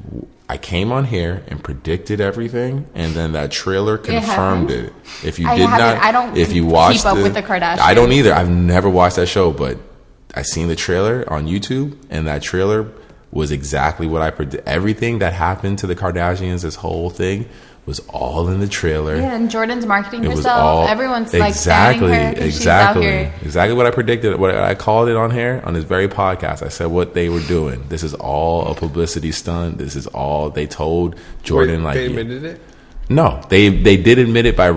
I came on here and predicted everything, and then that trailer confirmed happened? it. If you I did haven't- not, I don't if you keep watched up with the Kardashians. I don't either. I've never watched that show, but I seen the trailer on YouTube, and that trailer was exactly what I predicted. Everything that happened to the Kardashians, this whole thing, was all in the trailer. Yeah, and Jordan's marketing It was herself. all Everyone's like standing her 'cause she's out here. exactly what I predicted. What I called it on here on this very podcast. I said what they were doing. This is all a publicity stunt. This is all they told Jordan. Wait, like they admitted it. no, they did admit it by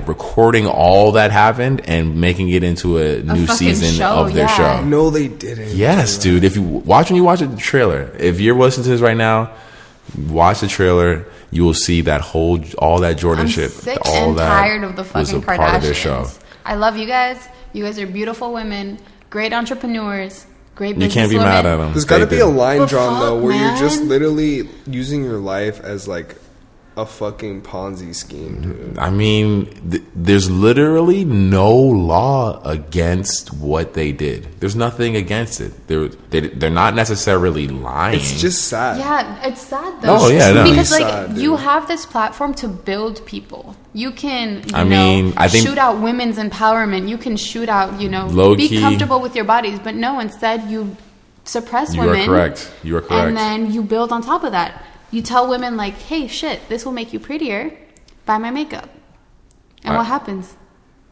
recording all that happened and making it into a new fucking season show, of their yeah. show. No, they didn't. Yes, dude. If you watch the trailer, if you're listening to this right now, watch the trailer. You will see that all that Jordan I'm shit, sick all and that tired of the was a fucking part of their show. Kardashians. I love you guys. You guys are beautiful women, great entrepreneurs, great businesswomen. You can't be mad at them. There's got to be a line drawn though, where man. you're just literally using your life as like a fucking Ponzi scheme, dude. I mean, there's literally no law against what they did. There's nothing against it. They're not necessarily lying. It's just sad. Yeah, it's sad though. Oh, yeah, no. Because like Sad, dude. you have this platform to build people. You can, I think shoot out women's empowerment. You can shoot out, Low be key. comfortable with your bodies. But no, instead you suppress You women. are correct. You are correct. And then you build on top of that. You tell women like, hey, shit, this will make you prettier. Buy my makeup. And what happens?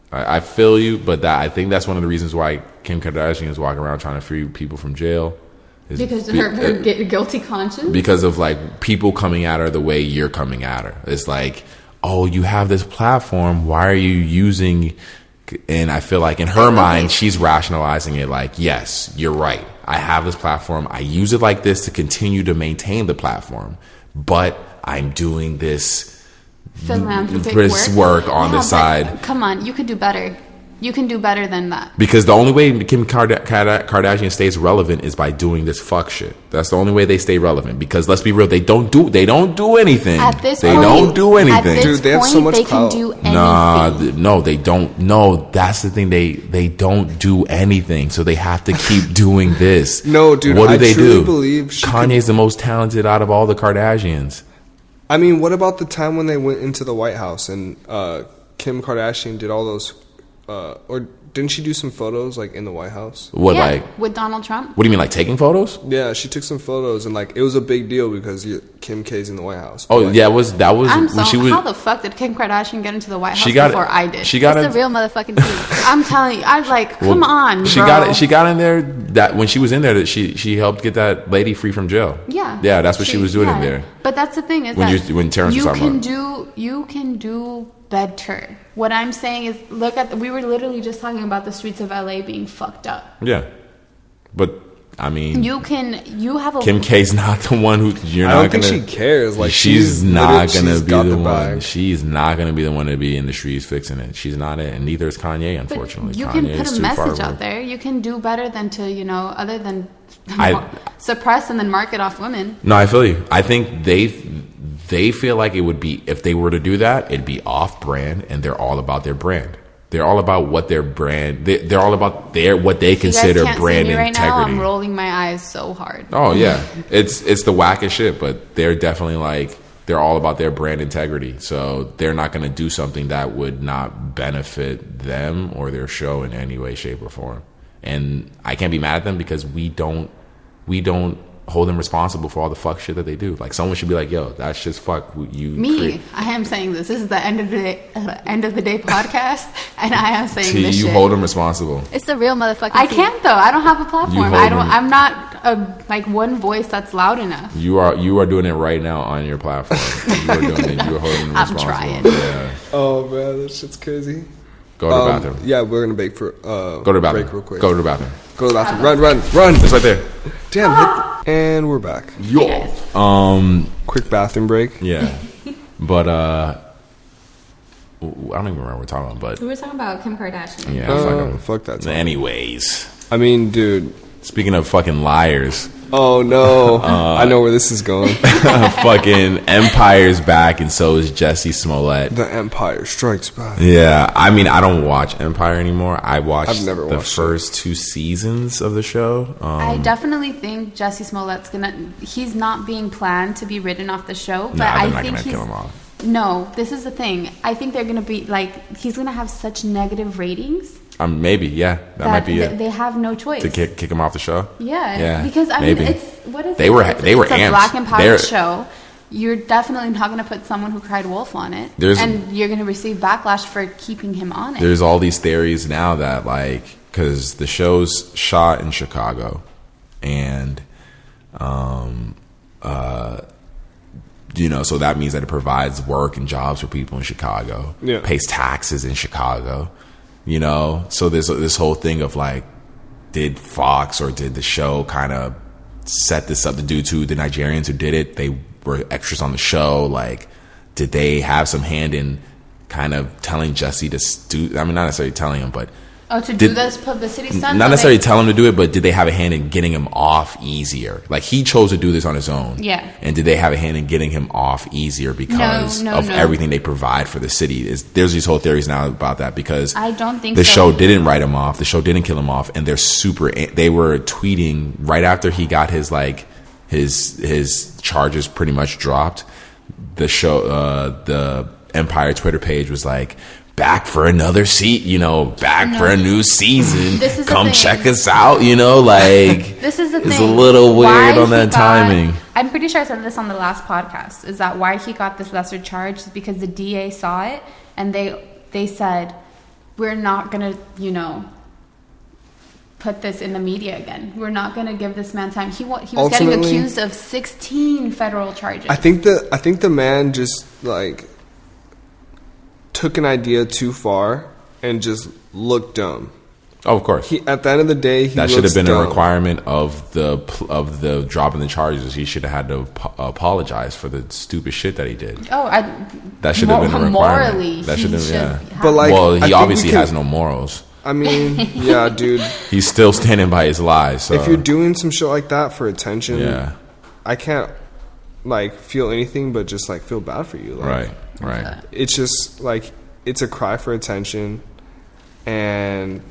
I feel you, but I think that's one of the reasons why Kim Kardashian is walking around trying to free people from jail. Because of her guilty conscience? Because of like people coming at her the way you're coming at her. It's like, oh, you have this platform. Why are you using? And I feel like in her mind, she's rationalizing it like, yes, you're right. I have this platform. I use it like this to continue to maintain the platform. But I'm doing this Philanthropic work on the side. Come on, you could do better. You can do better than that. Because the only way Kim Kardashian stays relevant is by doing this fuck shit. That's the only way they stay relevant. Because let's be real, they don't do anything. At this they point, don't do anything. At this Dude, they have point, so much they clout. can do anything. No, they don't. No, that's the thing. They don't do anything, so they have to keep doing this. No, dude, what do I they truly do? believe she Kanye's the most talented out of all the Kardashians. I mean, what about the time when they went into the White House and Kim Kardashian did all those, or didn't she do some photos like in the White House? What Yeah, like? with Donald Trump? What do you mean, like taking photos? Yeah, she took some photos and like it was a big deal because Kim K's in the White House. Oh But, yeah, that was I'm when so, she was. how the fuck did Kim Kardashian get into the White House She got- before I did? she got It's in- the real motherfucking tea. I'm telling you, I was like, come on, She bro. got in there. That when she was in there, that she helped get that lady free from jail. Yeah. Yeah, that's what she was doing in there. But that's the thing is When that when Terrence was talking about you can do better. What I'm saying is, we were literally just talking about the streets of LA being fucked up. Yeah, but I mean, You have a Kim K's not the one who you're I not don't think gonna. she cares. Like she's not gonna she's be got the one. bag. She's not gonna be the one to be in the streets fixing it. She's not it, and neither is Kanye. But Unfortunately, you Kanye can is put a too far message away. out there. You can do better than to, other than I- suppress and then market off women. No, I feel you. I think they feel like it would be, if they were to do that, it'd be off brand, and they're all about their brand. They're all about what their brand. They're all about what they consider You guys can't brand see me right now. integrity. I'm rolling my eyes so hard. Oh yeah, it's the wackest shit, but they're definitely like, they're all about their brand integrity. So they're not going to do something that would not benefit them or their show in any way, shape, or form. And I can't be mad at them because we don't hold them responsible for all the fuck shit that they do. Like someone should be like, yo, that's just fuck. Me, I am saying this. This is the end of the day podcast, and I am saying T, this you shit. hold them responsible. It's the real motherfucking I tea. can't though. I don't have a platform. hold I don't. them. I'm not one voice that's loud enough. You are doing it right now on your platform. You are doing it. You are holding them I'm responsible. trying. Yeah. Oh man, that shit's crazy. Go to the bathroom. Yeah, we're gonna break for Go to the bathroom. break real quick. Go to the bathroom. Go to the bathroom. Run. It's right there. Damn. And we're back. Yo. Quick bathroom break. Yeah. But I don't even remember what we're talking about, but We were talking about Kim Kardashian. yeah. Fuck that. Time. Anyways, I mean, dude. speaking of fucking liars, Oh no. I know where this is going. fucking Empire's back, and so is Jussie Smollett. The Empire Strikes Back. Yeah, I mean, I don't watch Empire anymore. I watched I've never the watched first 2 seasons of the show. I definitely think Jussie Smollett's he's not being planned to be written off the show, but Nah, I they're not think gonna he's kill him off. No, this is the thing. I think they're gonna be like, he's gonna have such negative ratings Maybe, yeah, that might be it. They have no choice To kick him off the show. Yeah, because I maybe. mean, it's what is They it? were It's they were a amped. Black Empowered They're- show. You're definitely not going to put someone who cried wolf on it, and you're going to receive backlash for keeping him on it. There's all these theories now that, like, because the show's shot in Chicago, and so that means that it provides work and jobs for people in Chicago. Yeah. Pays taxes in Chicago. So there's this whole thing of like, did Fox or did the show kind of set this up due to the Nigerians who did it? They were extras on the show. Like, did they have some hand in kind of telling Jesse to do. I mean, not necessarily telling him, but to do this publicity stunt? Not necessarily tell him to do it, but did they have a hand in getting him off easier? Like, he chose to do this on his own. Yeah. And did they have a hand in getting him off easier because of everything they provide for the city? There's these whole theories now about that because I don't think the show didn't write him off. The show didn't kill him off. And they were tweeting right after he got his charges pretty much dropped. The show, the Empire Twitter page was like, back for another back for a new season. Come check us out, like. This is the thing. It's a little weird on that timing. I'm pretty sure I said this on the last podcast, is that why he got this lesser charge is because the DA saw it and they said, we're not going to, put this in the media again. We're not going to give this man time. He was getting accused of 16 federal charges. I think the man just took an idea too far and just looked dumb. Oh, of course. At the end of the day, that should have been dumb. A requirement of the dropping the charges. He should have had to apologize for the stupid shit that he did. That should have been a requirement. Morally, that should have, yeah. But he obviously has no morals. I mean, yeah, dude. He's still standing by his lies. So. If you're doing some shit like that for attention, yeah, I can't feel anything but just feel bad for you. Right. It's just it's a cry for attention, and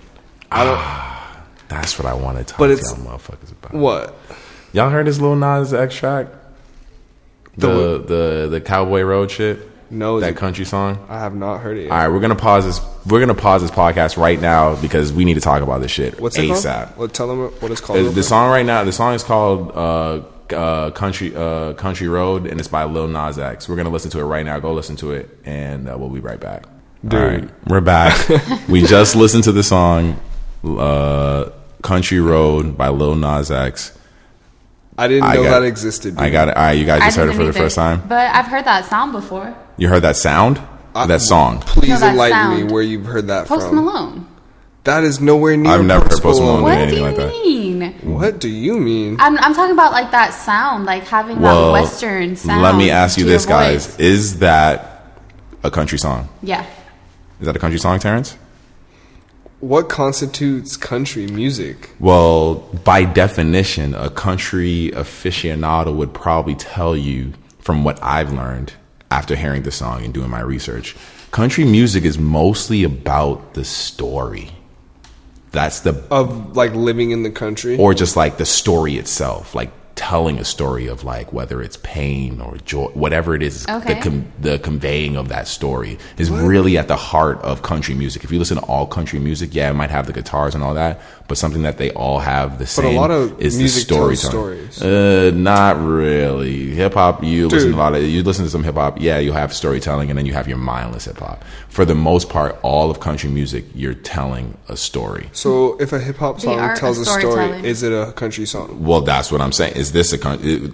I don't. That's what I want to talk to y'all motherfuckers about. What? Y'all heard this Lil Nas X track? The Cowboy Road shit. No, that country song. I have not heard it yet. All right, we're gonna pause this. We're gonna pause this podcast right now because we need to talk about this shit. What's it ASAP. Called? Well, tell them what it's called. The song right now. The song is called Country Road, and it's by Lil Nas X. We're gonna listen to it right now. Go listen to it, and we'll be right back. Dude. All right, we're back. We just listened to the song Country Road by Lil Nas X. I didn't know that existed. Dude. I got it. All right, you guys just heard it for the first time. But I've heard that sound before. You heard that sound? That song? Please enlighten me where you've heard that from. Post Malone. That is nowhere near. I've never heard Post Malone do anything like that. What do you mean? What do you mean? I'm talking about that sound, having that Western sound. Let me ask you this, guys: is that a country song? Yeah. Is that a country song, Terrence? What constitutes country music? Well, by definition, a country aficionado would probably tell you, from what I've learned after hearing the song and doing my research, country music is mostly about the story. That's of living in the country, or just the story itself, telling a story of whether it's pain or joy, whatever it is. Okay. The conveying of that story is really at the heart of country music. If you listen to all country music, yeah, it might have the guitars and all that, but something that they all have the same. But a lot of is music the stories. Not really. Hip hop, you listen to some hip hop, yeah, you'll have storytelling, and then you have your mindless hip hop. For the most part, all of country music, you're telling a story. So if a hip hop song tells a story, is it a country song? Well, that's what I'm saying. Is this a country?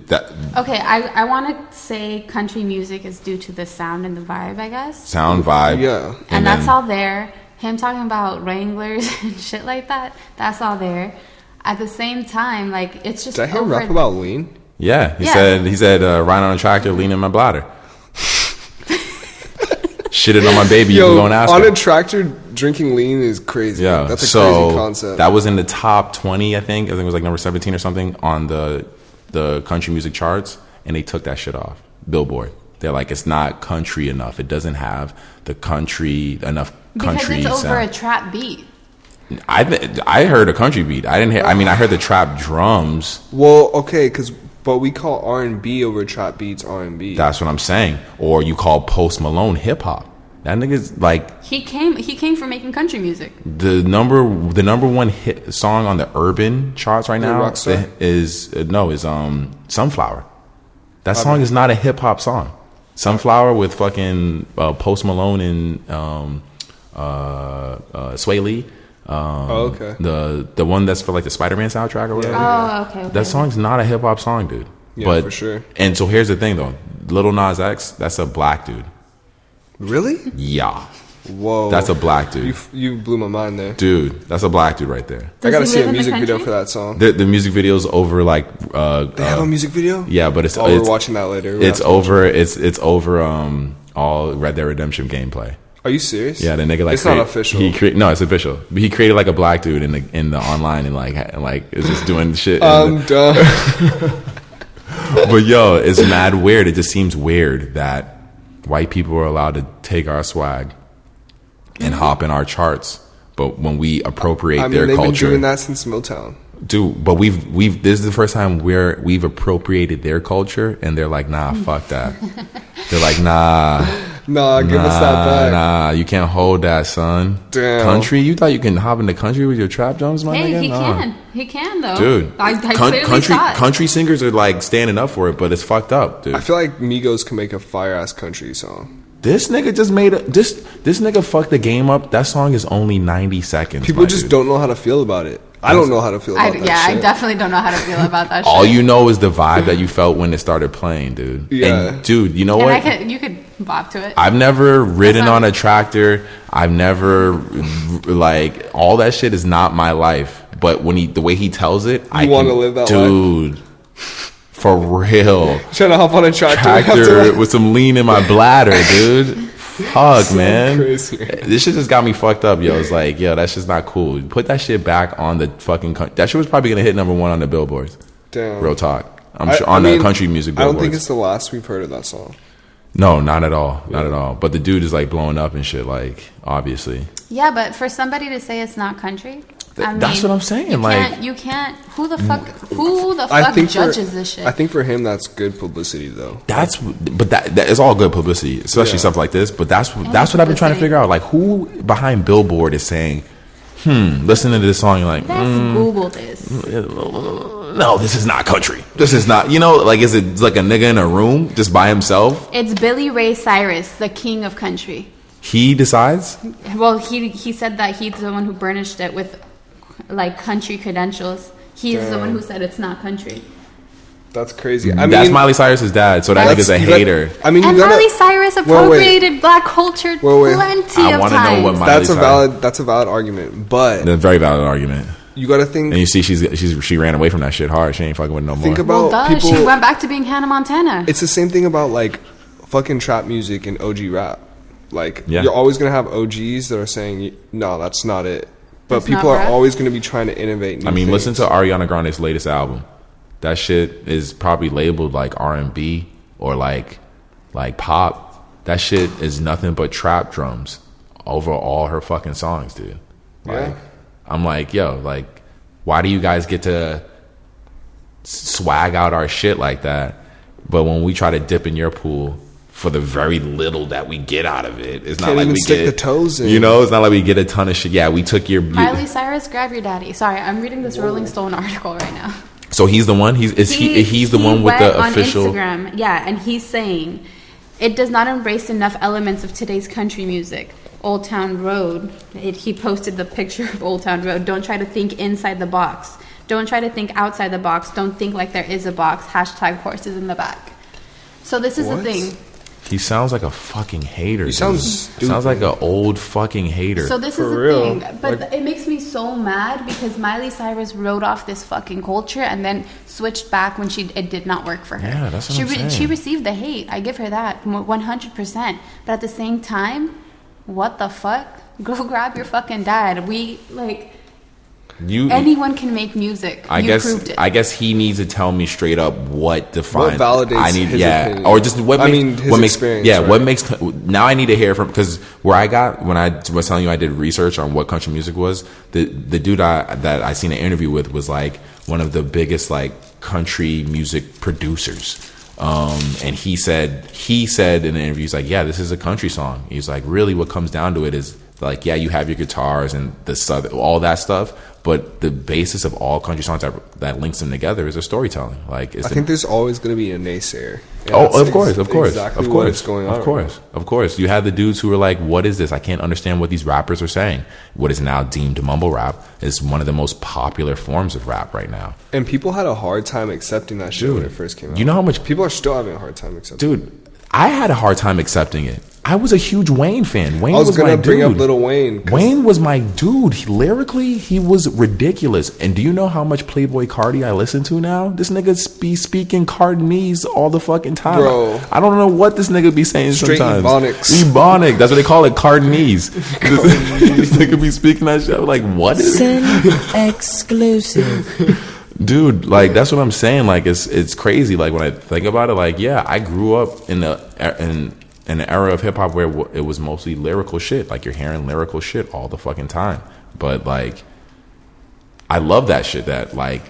Okay, I want to say country music is due to the sound and the vibe, I guess. Sound, vibe. Yeah. And that's all there. Him talking about Wranglers and shit like that, that's all there. At the same time, it's just. Did I hear rap about lean? Yeah, he said riding on a tractor, leaning my bladder. Shitting on my baby, you can go and ask on her. a tractor, drinking lean is crazy. Yeah, that's a crazy concept. That was in the top 20, I think. It was number 17 or something on the country music charts, and they took that shit off. Billboard. They're like, it's not country enough. It doesn't have the country enough country because it's over sound. A trap beat. I heard a country beat. I didn't hear. I mean, I heard the trap drums. Well, okay, but we call R&B over trap beats R&B. That's what I'm saying. Or you call Post Malone hip hop. That nigga's he came from making country music. The number one hit song on the urban charts right now is Sunflower. That song is not a hip hop song. Sunflower with fucking Post Malone and Sway Lee. Okay. The one that's for the Spider-Man soundtrack or whatever. Oh, okay. That song's not a hip hop song, dude. Yeah, for sure. And so here's the thing, though. Lil Nas X, that's a black dude. Really? Yeah. Whoa. That's a black dude. You blew my mind there. Dude, that's a black dude right there. I gotta see a music video for that song. The music video's over they have a music video? Yeah, but we're watching that later. It's over all Red Dead Redemption gameplay. Are you serious? Yeah, the nigga like it's not official. No, it's official. But he created like a black dude in the online and like is just doing shit. I'm done. But yo, it's mad weird. It just seems weird that white people are allowed to take our swag and hop in our charts, but when we appropriate their they've culture, been doing that since Motown. Dude, but we've this is the first time we've appropriated their culture, and they're like, nah, fuck that. They're like, nah, give us that back. Nah, you can't hold that, son. Damn. Country, you thought you can hop in the country with your trap drums, my nigga? He can though, dude. I clearly saw it. Country singers are like standing up for it, but it's fucked up, dude. I feel like Migos can make a fire ass country song. This nigga just made this nigga fucked the game up. That song is only 90 seconds. People just don't know how to feel about it. I don't know how to feel about that shit. I definitely don't know how to feel about that shit. All you know is the vibe that you felt when it started playing, dude. Yeah. And dude, you know what? You could bop to it. I've never ridden on a tractor. I've never, like, all that shit is not my life. But when the way he tells it, I want to live that life? Dude, for real. Trying to hop on a Tractor with some lean in my bladder, dude. Fuck, so man. Crazy. This shit just got me fucked up, yo. It's like, yo, that's just not cool. Put that shit back on the fucking... That shit was probably going to hit number 1 on the billboards. Damn. Real talk. I'm sure on the country music billboards. I don't think it's the last we've heard of that song. No, not at all. Not at all. But the dude is like blowing up and shit, like, obviously. Yeah, but for somebody to say it's not country... that's what I'm saying. You can't. Who the fuck judges this shit? I think for him that's good publicity, though. That is all good publicity, especially stuff like this. But that's what I've been trying to figure out. Like, who behind Billboard is saying, listening to this song, you're like, let's Google this. No, this is not country. This is not. Like, is it like a nigga in a room just by himself? It's Billy Ray Cyrus, the king of country. He decides. Well, he said that he's the one who burnished it with, like, country credentials. He's the one who said it's not country. That's crazy. That's Miley Cyrus's dad, so that nigga's a hater. Miley Cyrus appropriated black culture plenty of times. That's a valid argument, but a very valid argument. You got to think, and you see, she ran away from that shit hard. She ain't fucking with no more. Think about people. She went back to being Hannah Montana. It's the same thing about like fucking trap music and OG rap. Like you're always gonna have OGs that are saying, no, that's not it. But that's people are always going to be trying to innovate new things. Listen to Ariana Grande's latest album. That shit is probably labeled like R&B or like pop. That shit is nothing but trap drums over all her fucking songs, dude. Like, I'm like, yo, like, why do you guys get to swag out our shit like that? But when we try to dip in your pool, for the very little that we get out of it, it's not like we stick the toes in. It's not like we get a ton of shit. Yeah, we took your Miley Cyrus, grab your daddy. Sorry, I'm reading this Rolling Stone article right now. So he's the one. He's the one with the official Instagram. Yeah, and he's saying it does not embrace enough elements of today's country music. Old Town Road. He posted the picture of Old Town Road. Don't try to think inside the box. Don't try to think outside the box. Don't think like there is a box. # horses in the back. So this is the thing. He sounds like a fucking hater. He sounds stupid. Sounds like an old fucking hater. So this is the thing. But it makes me so mad because Miley Cyrus wrote off this fucking culture and then switched back when it did not work for her. Yeah, that's what I'm saying. She received the hate. I give her that 100%. But at the same time, what the fuck? Go grab your fucking dad. Anyone can make music. I guess he needs to tell me straight up what defines. What validates his opinion. Or just what makes his what makes experience. Yeah, right. What makes. Now I need to hear from, because where I got when I was telling you I did research on what country music was. The dude that I seen an interview with was like one of the biggest like country music producers. And he said in the interview, he's like, yeah, this is a country song. He's like, really, what comes down to it is like, yeah, you have your guitars and the stuff, all that stuff. But the basis of all country songs that links them together is their storytelling. Like, I think there's always going to be a naysayer. Of course. Exactly what's going on. Of course. You have the dudes who are like, what is this? I can't understand what these rappers are saying. What is now deemed mumble rap is one of the most popular forms of rap right now. And people had a hard time accepting that shit when it first came out. You know how much people are still having a hard time accepting it. Dude, I had a hard time accepting it. I was a huge Wayne fan. Wayne I was my gonna bring dude. up Lil Wayne. Wayne was my dude. Lyrically, he was ridiculous. And do you know how much Playboy Cardi I listen to now? This nigga be speaking Cardinese all the fucking time. Bro. I don't know what this nigga be saying Straight sometimes. Ebonics. Ebonic. That's what they call it, Cardinese. This nigga be speaking that shit. I'm like, what is Sin exclusive. Dude, like that's what I'm saying. Like it's crazy. Like when I think about it, like yeah, I grew up in an era of hip hop where it was mostly lyrical shit. Like you're hearing lyrical shit all the fucking time. But like, I love that shit. That like,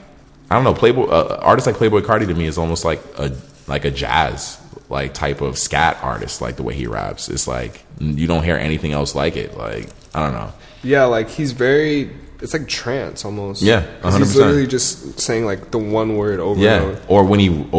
I don't know, Playboy artists like Playboy Cardi to me is almost like a jazz like type of scat artist. Like the way he raps, it's like you don't hear anything else like it. Like I don't know. Yeah, like he's very. It's like trance almost. Yeah, 100%. He's literally just saying like the one word over and over. Or when even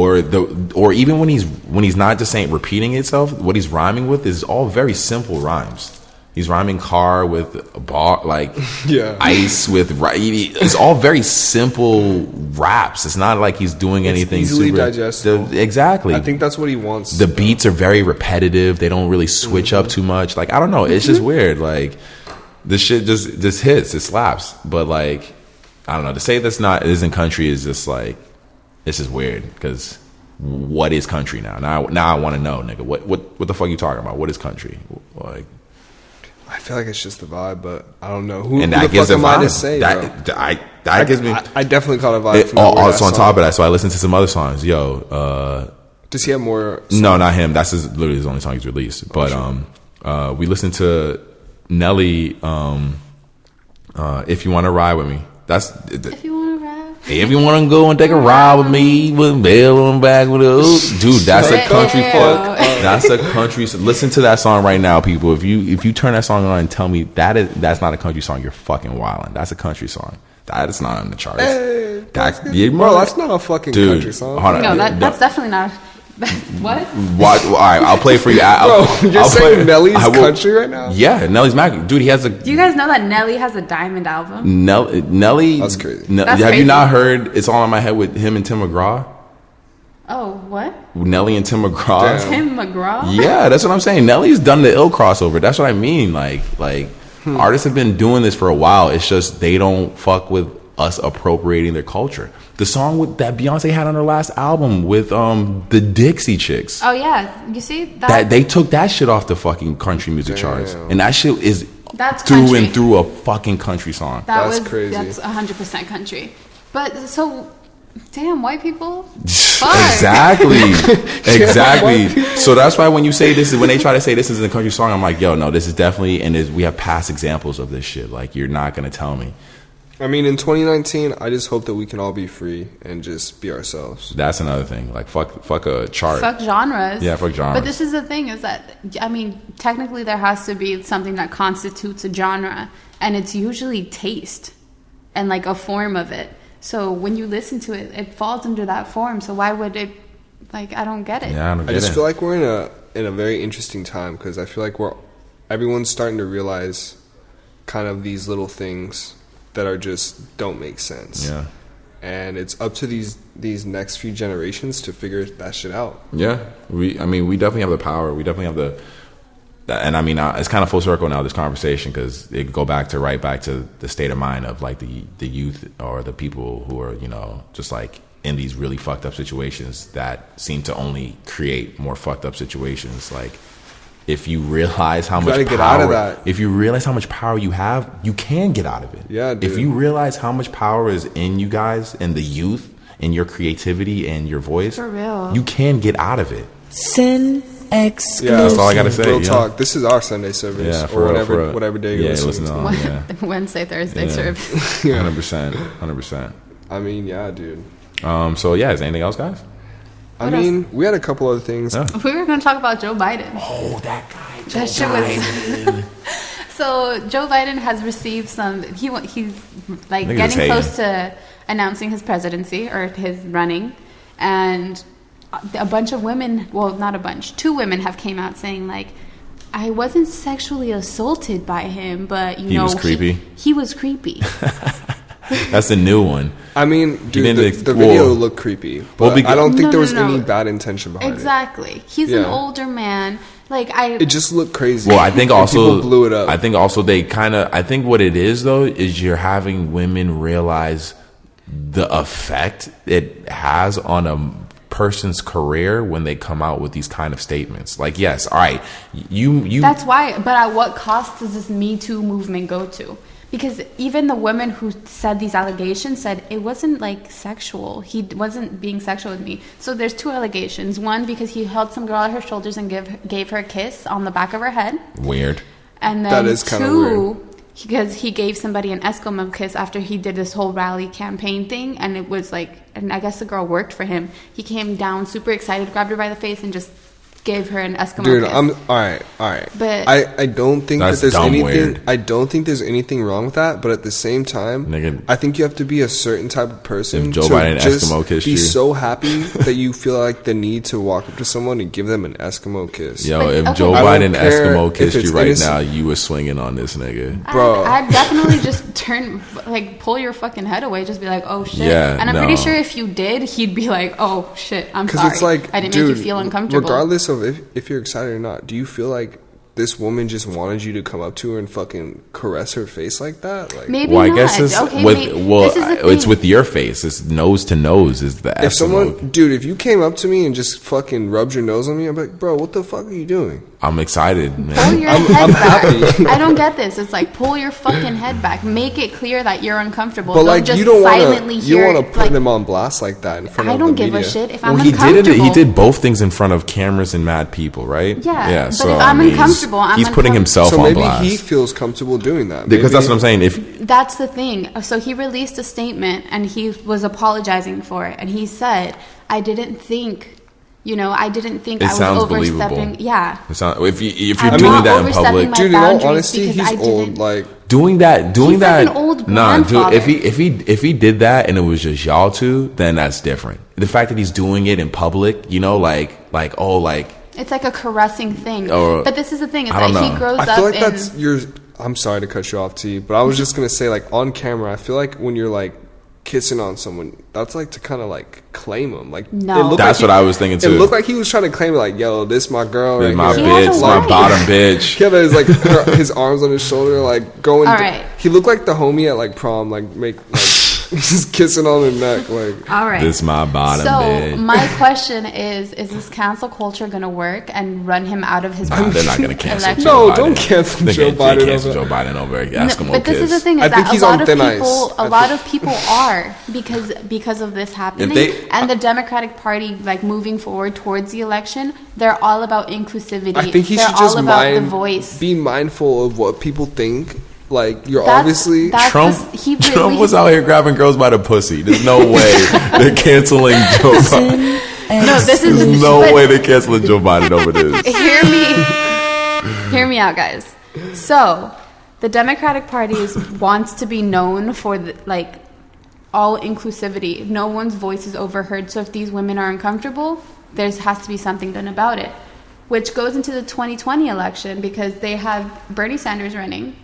when he's not just saying repeating itself, what he's rhyming with is all very simple rhymes. He's rhyming car with a bar, like ice with it's all very simple raps. It's not like he's doing anything easily super digestible. Exactly. I think that's what he wants. The beats are very repetitive. They don't really switch up too much. Like I don't know. It's just weird. Like. This shit just hits, it slaps. But like, I don't know. To say that's not, it isn't country is just like, it's just weird. Because what is country now? Now I want to know, nigga. What the fuck you talking about? What is country? Like, I feel like it's just the vibe, but I don't know. And that gives a vibe. That gives me. I definitely caught a vibe. From also on top of that, so I listened to some other songs. Does he have more? No, not him. That's literally his only song he's released. But we listened to Nelly, if you want to ride with me. That's if you want to ride. If you want to go and take a ride with me, with Bill on back with a dude, that's a country fuck. That's a country. Listen to that song right now, people. If you turn that song on and tell me that's not a country song, you're fucking wilding. That's a country song. That is not on the charts. Hey, bro, that's not a fucking country song. No, that's definitely not. What? All right, I'll play for you. You're saying Nelly's country right now? Yeah, Nelly's Mac. Dude, he has a. Do you guys know that Nelly has a diamond album? Nelly. That's crazy. That's have crazy. you not heard It's All in My Head with him and Tim McGraw? Oh, what? Nelly and Tim McGraw. Damn. Tim McGraw? Yeah, that's what I'm saying. Nelly's done the ill crossover. That's what I mean. Like artists have been doing this for a while. It's just they don't fuck with us appropriating their culture. The song that Beyonce had on her last album with the Dixie Chicks. Oh yeah, you see that they took that shit off the fucking country music charts, and that shit is that's through country. and through a fucking country song. That's crazy. That's 100% country. But so, damn, white people. Fuck. Exactly. So that's why when you say this, when they try to say this is a country song, I'm like, yo, no, this is definitely, and we have past examples of this shit. Like, you're not gonna tell me. I mean, in 2019, I just hope that we can all be free and just be ourselves. That's another thing. Like, fuck a chart. Fuck genres. Yeah, fuck genres. But this is the thing is that, I mean, technically there has to be something that constitutes a genre. And it's usually taste and, like, a form of it. So when you listen to it, it falls under that form. So why would it, like, I don't get it. Yeah, I don't get it. I just feel like we're in a very interesting time because I feel like everyone's starting to realize kind of these little things that are just don't make sense. Yeah. And it's up to these next few generations to figure that shit out. Yeah. We definitely have the power. We definitely have and I mean, it's kind of full circle now, this conversation, because it go right back to the state of mind of like the youth or the people who are, you know, just like in these really fucked up situations that seem to only create more fucked up situations. Like, if you realize how much power, get out of that. If you realize how much power you have, you can get out of it. Yeah, dude. If you realize how much power is in you guys and the youth and your creativity and your voice, For real. you can get out of it. Sin exclusive. Yeah, That's all I gotta say. Real yeah. talk. This is our Sunday service, Yeah, for or real, whatever day you're listening to. Wednesday, Thursday service. 100%. I mean, yeah, dude. So yeah, is there anything else, guys? I mean, we had a couple other things. Yeah. We were going to talk about Joe Biden. Oh, that guy. That shit was. So Joe Biden has received some. He's like Niggas getting hating. close to announcing his presidency or his running, and a bunch of women. Well, not a bunch. 2 women have came out saying like, I wasn't sexually assaulted by him, but you know, was creepy. He was creepy. That's a new one. I mean, dude, the video looked creepy, but I don't think there was any bad intention behind it. Exactly. He's an older man. It just looked crazy. Well, I think also people blew it up. I think also I think what it is though is you're having women realize the effect it has on a person's career when they come out with these kind of statements. Like, yes, all right, you. That's why. But at what cost does this Me Too movement go to? Because even the women who said these allegations said it wasn't like sexual. He wasn't being sexual with me. So there's two allegations. One, because he held some girl at her shoulders and gave her a kiss on the back of her head. Weird. And then that is kind of weird. Because he gave somebody an Eskimo kiss after he did this whole rally campaign thing. And it was like, and I guess the girl worked for him. He came down super excited, grabbed her by the face and just gave her an Eskimo kiss. I'm all right. But I don't think that there's anything. Weird. I don't think there's anything wrong with that. But at the same time, Nigga, I think you have to be a certain type of person if Joe to Biden just Eskimo kissed be you. so happy that you feel like the need to walk up to someone and give them an Eskimo kiss. Yo, But, if okay. Joe I don't Biden care Eskimo if kissed it's you right innocent. now, you was swinging on this nigga. Bro. I'd definitely just pull your fucking head away, just be like, oh shit. Yeah, and I'm no. pretty sure if you did, he'd be like, oh shit, I'm Because sorry. it's like, I didn't dude, make you feel uncomfortable. regardless of if you're excited or not, do you feel like this woman just wanted you to come up to her and fucking caress her face like that? Like, Maybe Well, I not. guess it's Okay, with this is the it's thing. with your face. It's nose to nose. Is the if Eskimo. someone, dude, if you came up to me and just fucking rubbed your nose on me, I'm like, bro, what the fuck are you doing? I'm excited, Pull man. your I'm head back. happy. I don't get this. It's like pull your fucking head back. Make it clear that you're uncomfortable. But Don't like, just you don't want silently to, you hear. want to put like, them on blast like that in front I of don't the give media. a shit if Well, I'm he uncomfortable. did it. He did both things in front of cameras and mad people, right? Yeah, but So if I I'm mean, uncomfortable, I'm he's putting himself So on maybe blast. he feels comfortable doing that. Because that's Maybe- what I'm saying. If That's the thing. So he released a statement and he was apologizing for it. And he said, I didn't think I It was sounds overstepping. believable. Yeah. it's not, if you're I'm doing not that in overstepping public, my Dude, in all boundaries honesty, because he's I old. didn't- Like, doing that, He's like an old dude. grandfather. If he did that and it was just y'all two, then that's different. The fact that he's doing it in public, It's like a caressing thing. Or- But this is the thing. It's I don't like he know. grows I up feel like in... that's your. I'm sorry to cut you off, T, but I was just gonna say, like, on camera, I feel like when you're like kissing on someone, that's like to kind of like claim them. Like, No. it looked That's like what I was thinking It too. looked like he was trying to claim, like, yo, this my girl, This right my here. He has bitch, a my wife. bottom bitch. He had his like his arms on his shoulder, like going. All right. He looked like the homie at like prom, like just kissing on the neck, like. All right. This my bottom So bitch. my question is this cancel culture going to work and run him out of his Nah, they're not going to cancel election? Joe No, Biden. don't cancel They Joe can't- Biden They cancel over- Joe Biden over No, Eskimo but this kiss. is the thing is I think that he's a on lot of thin people, ice. a lot of people are because of this happening, they- and the Democratic Party like moving forward towards the election, they're all about inclusivity. I think he they're should all just about the voice. be mindful of what people think. Like, you're That's- obviously. that's Trump, he Trump really- was out here grabbing girls by the pussy. There's no way they're canceling Joe Biden. No, this is There's no but way they're canceling Joe Biden over this. Hear me out, guys. So, the Democratic Party wants to be known for all inclusivity. No one's voice is overheard. So if these women are uncomfortable, there has to be something done about it. Which goes into the 2020 election because they have Bernie Sanders running,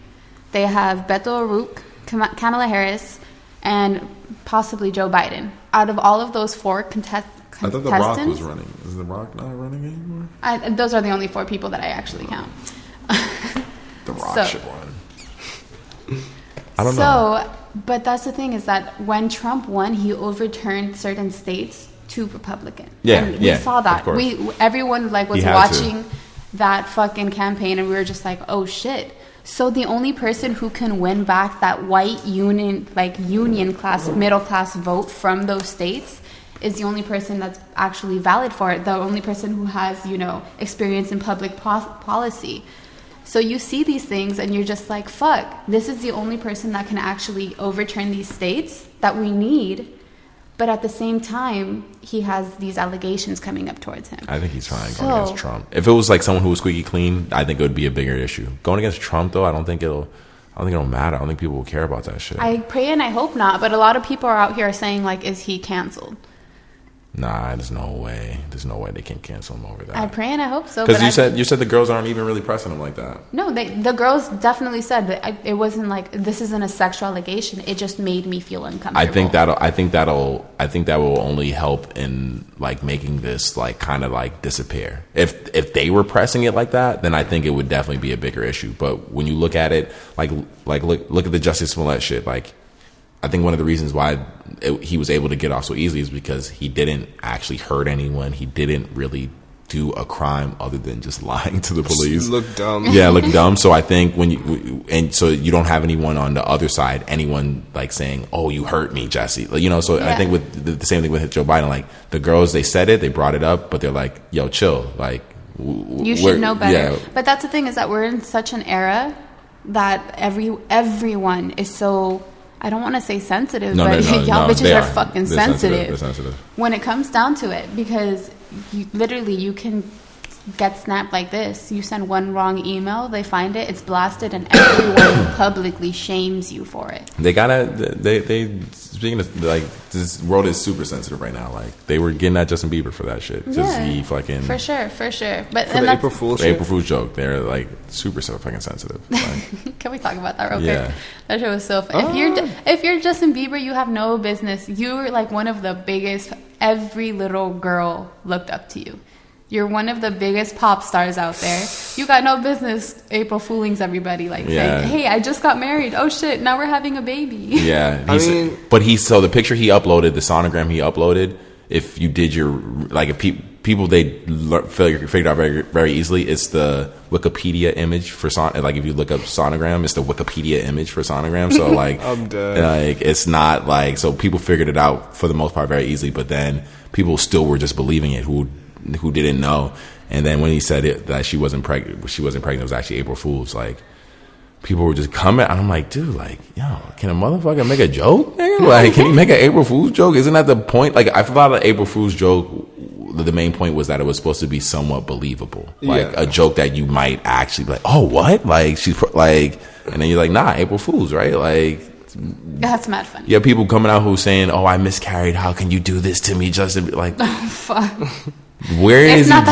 they have Beto O'Rourke, Kamala Harris, and possibly Joe Biden. Out of all of those four contestants, I thought The Rock was running. Is The Rock not running anymore? Those are the only four people that I actually count. The Rock So- should run. I don't know. But that's the thing is that when Trump won, he overturned certain states to Republican. Yeah, and we yeah, saw that. of course. Everyone was He had watching that fucking campaign, and we were just like, oh shit. So the only person who can win back that white union class, middle class vote from those states is the only person that's actually valid for it. The only person who has, experience in public policy. So you see these things and you're just like, fuck, this is the only person that can actually overturn these states that we need. But at the same time, he has these allegations coming up towards him. I think he's fine going against Trump. If it was like someone who was squeaky clean, I think it would be a bigger issue. Going against Trump, though, I don't think it'll matter. I don't think people will care about that shit. I pray and I hope not. But a lot of people are out here saying, like, is he canceled? Nah, there's no way. There's no way they can cancel him over that. I pray and I hope so. Because you said the girls aren't even really pressing him like that. No, the girls definitely said that it wasn't like, this isn't a sexual allegation. It just made me feel uncomfortable. I think that will only help in like making this like kind of like disappear. If they were pressing it like that, then I think it would definitely be a bigger issue. But when you look at it, like look at the Justice Smollett shit, like. I think one of the reasons why he was able to get off so easily is because he didn't actually hurt anyone. He didn't really do a crime other than just lying to the police. Look dumb. Yeah, look dumb. So I think so you don't have anyone on the other side, anyone like saying, "Oh, you hurt me, Jesse." Like, so yeah. I think with the same thing with Joe Biden, like the girls, they said it, they brought it up, but they're like, "Yo, chill." Like you should know better. Yeah. But that's the thing, is that we're in such an era that everyone is so. I don't want to say sensitive, but y'all bitches are fucking sensitive. They're sensitive when it comes down to it, because you can get snapped like this. You send one wrong email, they find it, it's blasted, and everyone publicly shames you for it. They speaking of, like, this world is super sensitive right now. Like, they were getting at Justin Bieber for that shit. He fucking for sure. But for the April Fool's joke, they're like super fucking sensitive. Like, can we talk about that real quick? That shit was so funny. If you're Justin Bieber, you have no business. You're like one of the biggest. Every little girl looked up to you. You're one of the biggest pop stars out there. You got no business April Foolings everybody, like saying, "Hey, I just got married. Oh shit, now we're having a baby." Yeah, so the picture he uploaded, the sonogram he uploaded, if you did your like, if people they figured out very very easily, it's the Wikipedia image for like if you look up sonogram, it's the Wikipedia image for sonogram. So like, I'm dead. Like it's not like, so people figured it out for the most part very easily, but then people still were just believing it who didn't know. And then when he said it that she wasn't pregnant, it was actually April Fool's. Like, people were just coming, and I'm like, dude, like, yo, can a motherfucker make a joke? Like, can you make an April Fool's joke? Isn't that the point? Like, I thought an April Fool's joke, the main point was that it was supposed to be somewhat believable, like a joke that you might actually be like, oh, what? Like, she's like, and then you're like, nah, April Fool's, right? Like, that's mad funny. Yeah, people coming out who saying, oh, I miscarried. How can you do this to me, Justin? Like, oh, fuck. It's not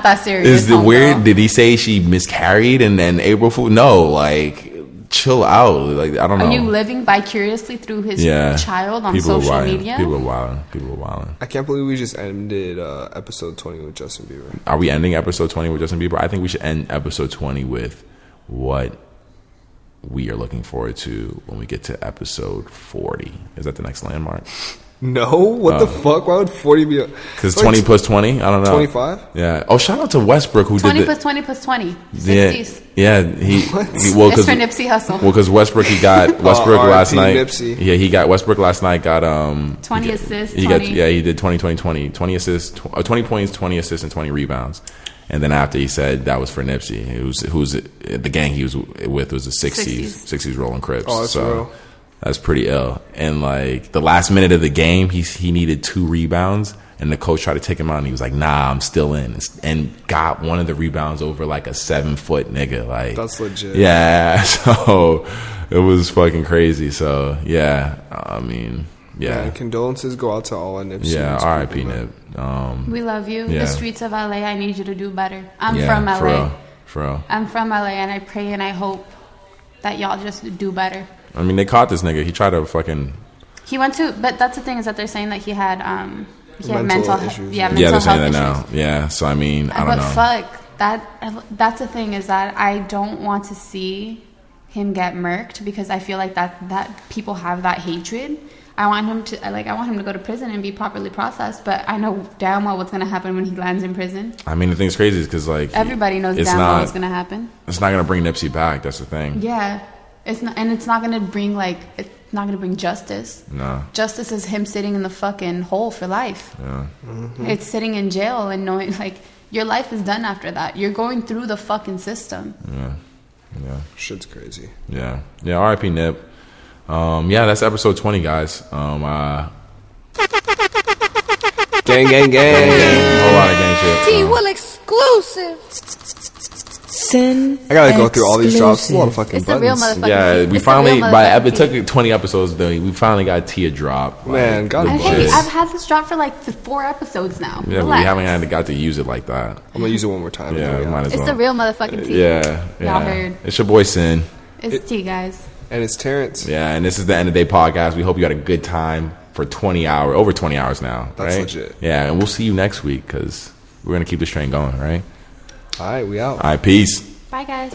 that serious. Did he say she miscarried and then April Fool? No, like, chill out. Like, I don't know. Are you living vicariously through his child on social media? People are wilding. I can't believe we just ended episode 20 with Justin Bieber. Are we ending episode 20 with Justin Bieber? I think we should end episode 20 with what we are looking forward to when we get to episode 40. Is that the next landmark? No, what the fuck? Why would 40 be? Because 20 plus 20, I don't know. 25? Yeah. Oh, shout out to Westbrook who 20 did 20 plus 20 plus 20. 60s. Yeah. It's for Nipsey Hussle. Well, because Westbrook, he got Westbrook last night. Nipsey. Yeah, he got Westbrook last night. Got 20 assists. He did 20 assists, 20 points, 20 assists, and 20 rebounds. And then after he said that was for Nipsey, who's the gang he was with was the 60s Rolling Crips. Oh, that's real. That's pretty ill. And like the last minute of the game, he needed 2 rebounds, and the coach tried to take him out, and he was like, "Nah, I'm still in," and got one of the rebounds over like a 7-foot nigga. Like, that's legit. Yeah, so it was fucking crazy. So yeah, I mean, yeah. Condolences go out to all our Nipsey. Yeah, R.I.P. Nip. We love you. Yeah. The streets of LA, I need you to do better. I'm from LA. For real. I'm from LA, and I pray and I hope that y'all just do better. I mean, they caught this nigga. He tried to fucking. He went to, but that's the thing, is that they're saying that he had mental issues. Yeah, they're saying that now. Yeah, so I mean, I don't know. But fuck, that's the thing, is that I don't want to see him get murked, because I feel like that people have that hatred. I want him to go to prison and be properly processed, but I know damn well what's going to happen when he lands in prison. I mean, the thing's crazy is because like everybody knows damn well what's going to happen. It's not going to bring Nipsey back. That's the thing. Yeah. It's not going to bring justice. No. Justice is him sitting in the fucking hole for life. Yeah. Mm-hmm. It's sitting in jail and knowing like your life is done after that. You're going through the fucking system. Yeah. Shit's crazy. Yeah. R.I.P. Nip. That's episode 20, guys. Gang. Whole lot of gang shit. T-Will exclusive. Sin. I gotta go through all these drops. It's a lot of fucking It's the real buttons. motherfucking Yeah, tea. we It's the finally. real It motherfucking took tea. 20 episodes though. We finally got Tia drop. Man, God legit. bless. Hey, I've had this drop for like 4 episodes now. Yeah, but we Relax. haven't got to use it like that. I'm gonna use it one more time. Yeah, might as It's well. the real motherfucking tea. Yeah, Y'all heard. It's your boy Sin. It's tea, guys. And it's Terrence. Yeah, and this is the End of Day podcast. We hope you had a good time for 20 hours, over 20 hours now. That's right? legit. Yeah, and we'll see you next week because we're gonna keep this train going, right? All right, we out. All right, peace. Bye, guys.